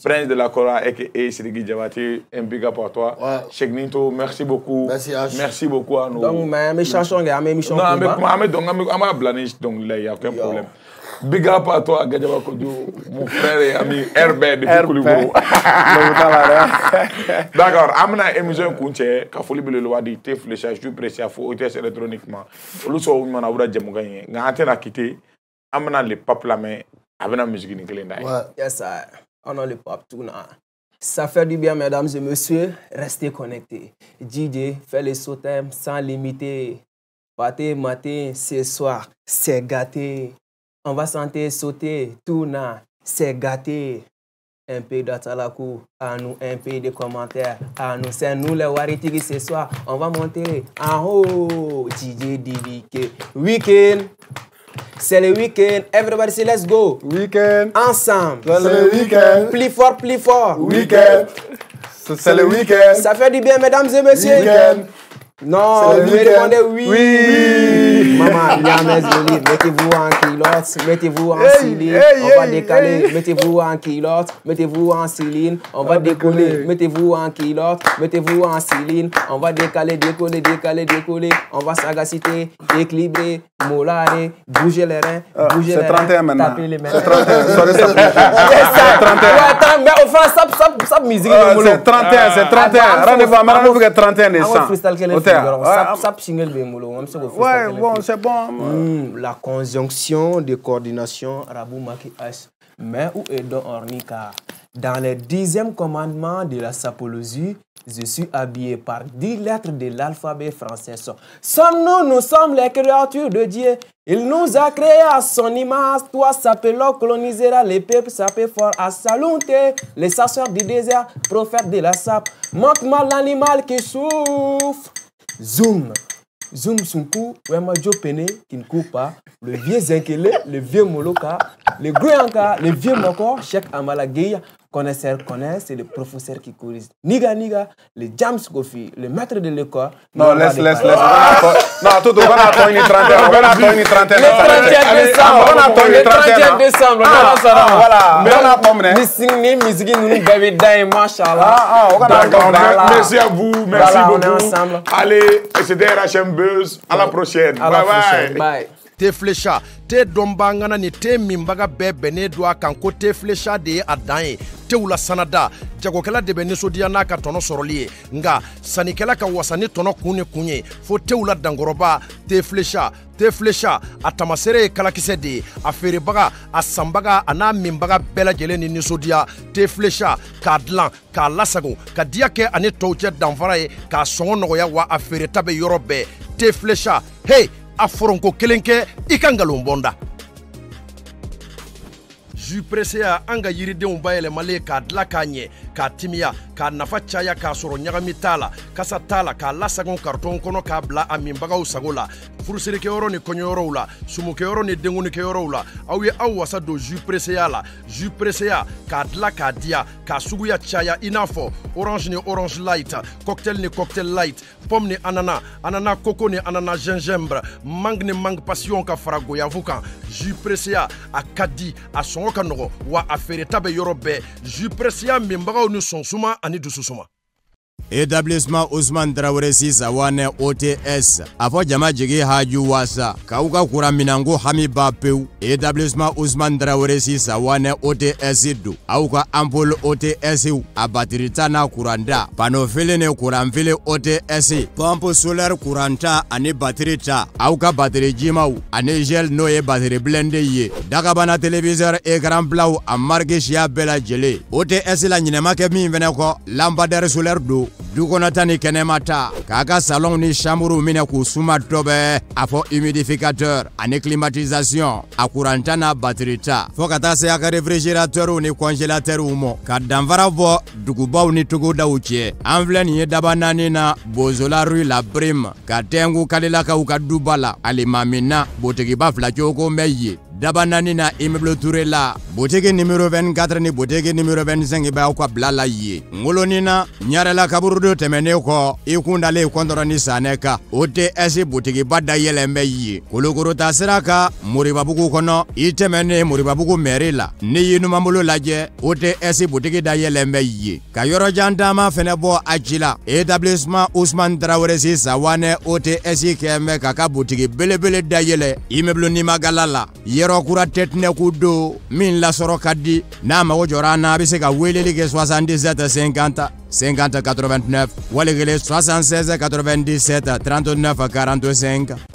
Prince de la Kora et Sidiki Diabaté, un big up à toi. Cheikh Ninto, merci beaucoup. Merci beaucoup à nous. Donc, mes chansons, mes missions. Non, mais donc là, il n'y a aucun problème. Big up à toi, Gadjaba Kodjo, mon frère et ami Herbert de Koulibourou. D'accord, amna émission Kounche, Kafoli Belelwa di te fléchage du précieux faux OTS électroniquement. Lu so on a oura jamu gagné. Ngate na quitté, amna le pape la main, amna musique ni kelenda. Yes sir. On a le pape tout na. Ça fait du bien mesdames et messieurs, restez connectés. DJ fait les sautem sans limiter. Pâté matin, ce soir, c'est gâté. On va santé sauter, tout na, c'est gâté. Un peu d'atalakou, à nous un peu de commentaires, à nous c'est nous les waritigi ce soir. On va monter en haut, DJ Dibike. Weekend, c'est le week-end. Everybody say let's go. Week-end. Ensemble. C'est le week-end. Plus fort, plus fort. Week-end. C'est le week-end. Ça fait du bien mesdames et messieurs. Week-end. Non, je vais demander oui. Oui. Maman, mettez-vous en culotte, mettez-vous en céline. On va décaler, mettez-vous en culotte, mettez-vous en céline. On va décoller, mettez-vous en culotte, mettez-vous en céline. On va décaler, décoller, décaler, décoller. On va sagacité, équilibrer, mollarer, bouger les reins, bouger les reins. C'est 31 maintenant. Taper les mains. C'est 31. Sorry, ça. C'est 31. Mais on fait ça musique. C'est 31, c'est 31. Rendez-vous à 31 décembre. Ouais, bon, c'est bon. La conjonction de coordination Rabou Maki H. Mais où est donc Ornika? Dans le 10e commandement de la sapologie, je suis habillé par 10 lettres de l'alphabet français. Sommes-nous sommes les créatures de Dieu. Il nous a créés à son image. Toi, sapelo colonisera les peuples, sapé fort à salunter. Les chasseurs du désert, prophètes de la sape. Manque-moi l'animal qui souffre. Zoom. Zoom Sunku, Wema Joe Pene, qui ne coupe pas. Le vieux Zenkele, le vieux Moloka, le Gruyanka, le vieux Moko, Cheikh Amalagueya, connaisseurs connaissent, c'est le professeur qui corrige. Niga, le James Kofi, le maître de l'école. Non, laisse. Non, tout, on va attendre une trentaine. On va attendre une trentaine. Le 30 décembre. Voilà. On a promené. Merci à vous, merci beaucoup. Allez, c'était RHM Buzz. À la prochaine. Bye. Te flécha, te dombangana ni te mimbaga bebe do kan ko te flécha de adaye te wula sanada jagokela de be nisodia na ka tono soroli nga sanikela ka wasani tono kunye fo te wula dangoroba te flécha atamasere kala kisede afere baga asambaga ana mimbaga bela jele ni nisodia te flécha ka dlan ka lasago ka diake ani tawje danfara ka songo nogoya wa afere tabe yorobe te flécha hey Aforonko kelenke ikangalon bonda ju pressé a anga yiridenw bayɛlɛmalen k'a dila k'a ɲɛ k'a timiya k'a nafa caya k'a sɔrɔ ɲagami t'a la kasa t'a la k'a lasagon karton kɔnɔ k'a bila a minbagaw sago la furusirikɛyɔrɔ ni kɔɲɔyɔrɔw la sumukɛyɔrɔ ni denkunikɛyɔrɔw la aw ye aw wasa don jus presseya la jus presseya k'a dila k'a diya k'a suguya caya i n'a fɔ orange ni orange light cocktail ni cocktail light pomme ni ananas ananas coco ni ananas gingembre mangue ni mangue passion ka fara goyavu kan jus presseya a ka di a sɔngɔ ka nɔgɔ wa a feereta bɛ yɔrɔ bɛɛ jus presseya minbagaw ni sɔnsuma ani dususuma. Établissement Ousmane Traoré Sisawane OTS afɔ jama jigi haju wasa k'aw ka kuran minanko hami ba pewu. Établissement Ousmane Traoré Sisawane OTS do aw ka ampoule OTS a batiri ta n'a kuranta panofile ni kuranfile OTS pompe solaire kuranta ani batiri ta aw ka batiri jimaw ani gel n'o ye batiri blende ye dagabana téléviseur écran plat a marque siya bɛɛ lajɛlen. OTS la ɲinɛma kɛ min fɛnɛ kɔ lampadaire solaire do dukɔnɔta ni kɛnɛma ta k'a ka salon ni chambre minɛ k'u suma tɔbɛ a fɔ humidificateur ani climatisation a kuranta n'a batiri ta fɔ ka taa se a ka réfrigérateur ni congélateur mɔ ka danfara bɔ dugubaw ni togodaw cɛ. An filɛ nin ye daba naani na Bozola rue la Prime ka Tengu Kalilakaw ka duba la Alimamina boutiquiba fila cogo bɛ ye. Daba naani na immeuble Touré la boutique numéro 24 ni boutique numéro 25 bɛ aw ka bila la ye. Ngoloni na Ɲarela kaburu do tɛmɛnen kɔ i kun dalen kɔntɔrɔ ni sanɛ kan OTS boutiquiba dayɛlɛn bɛ ye. Kolokoro ta sira kan Moribabugu kɔnɔ i tɛmɛnen Moribabugu mairie la n'i ye numanbolo lajɛ OTS boutique dayɛlɛn bɛ ye. Ka yɔrɔjan taama fɛnɛ bɔ a ci la établissement Ousmane Traoré Sisawane OTS kɛn bɛ k'a ka boutique belebele dayɛlɛ immeuble Nimagala la. Yɔrɔkura tɛtinɛku do min lasɔrɔ ka di n'a mago jɔra n'a bɛ se ka weleli kɛ 77 50 50 89 wali kelen 76 97 39 45.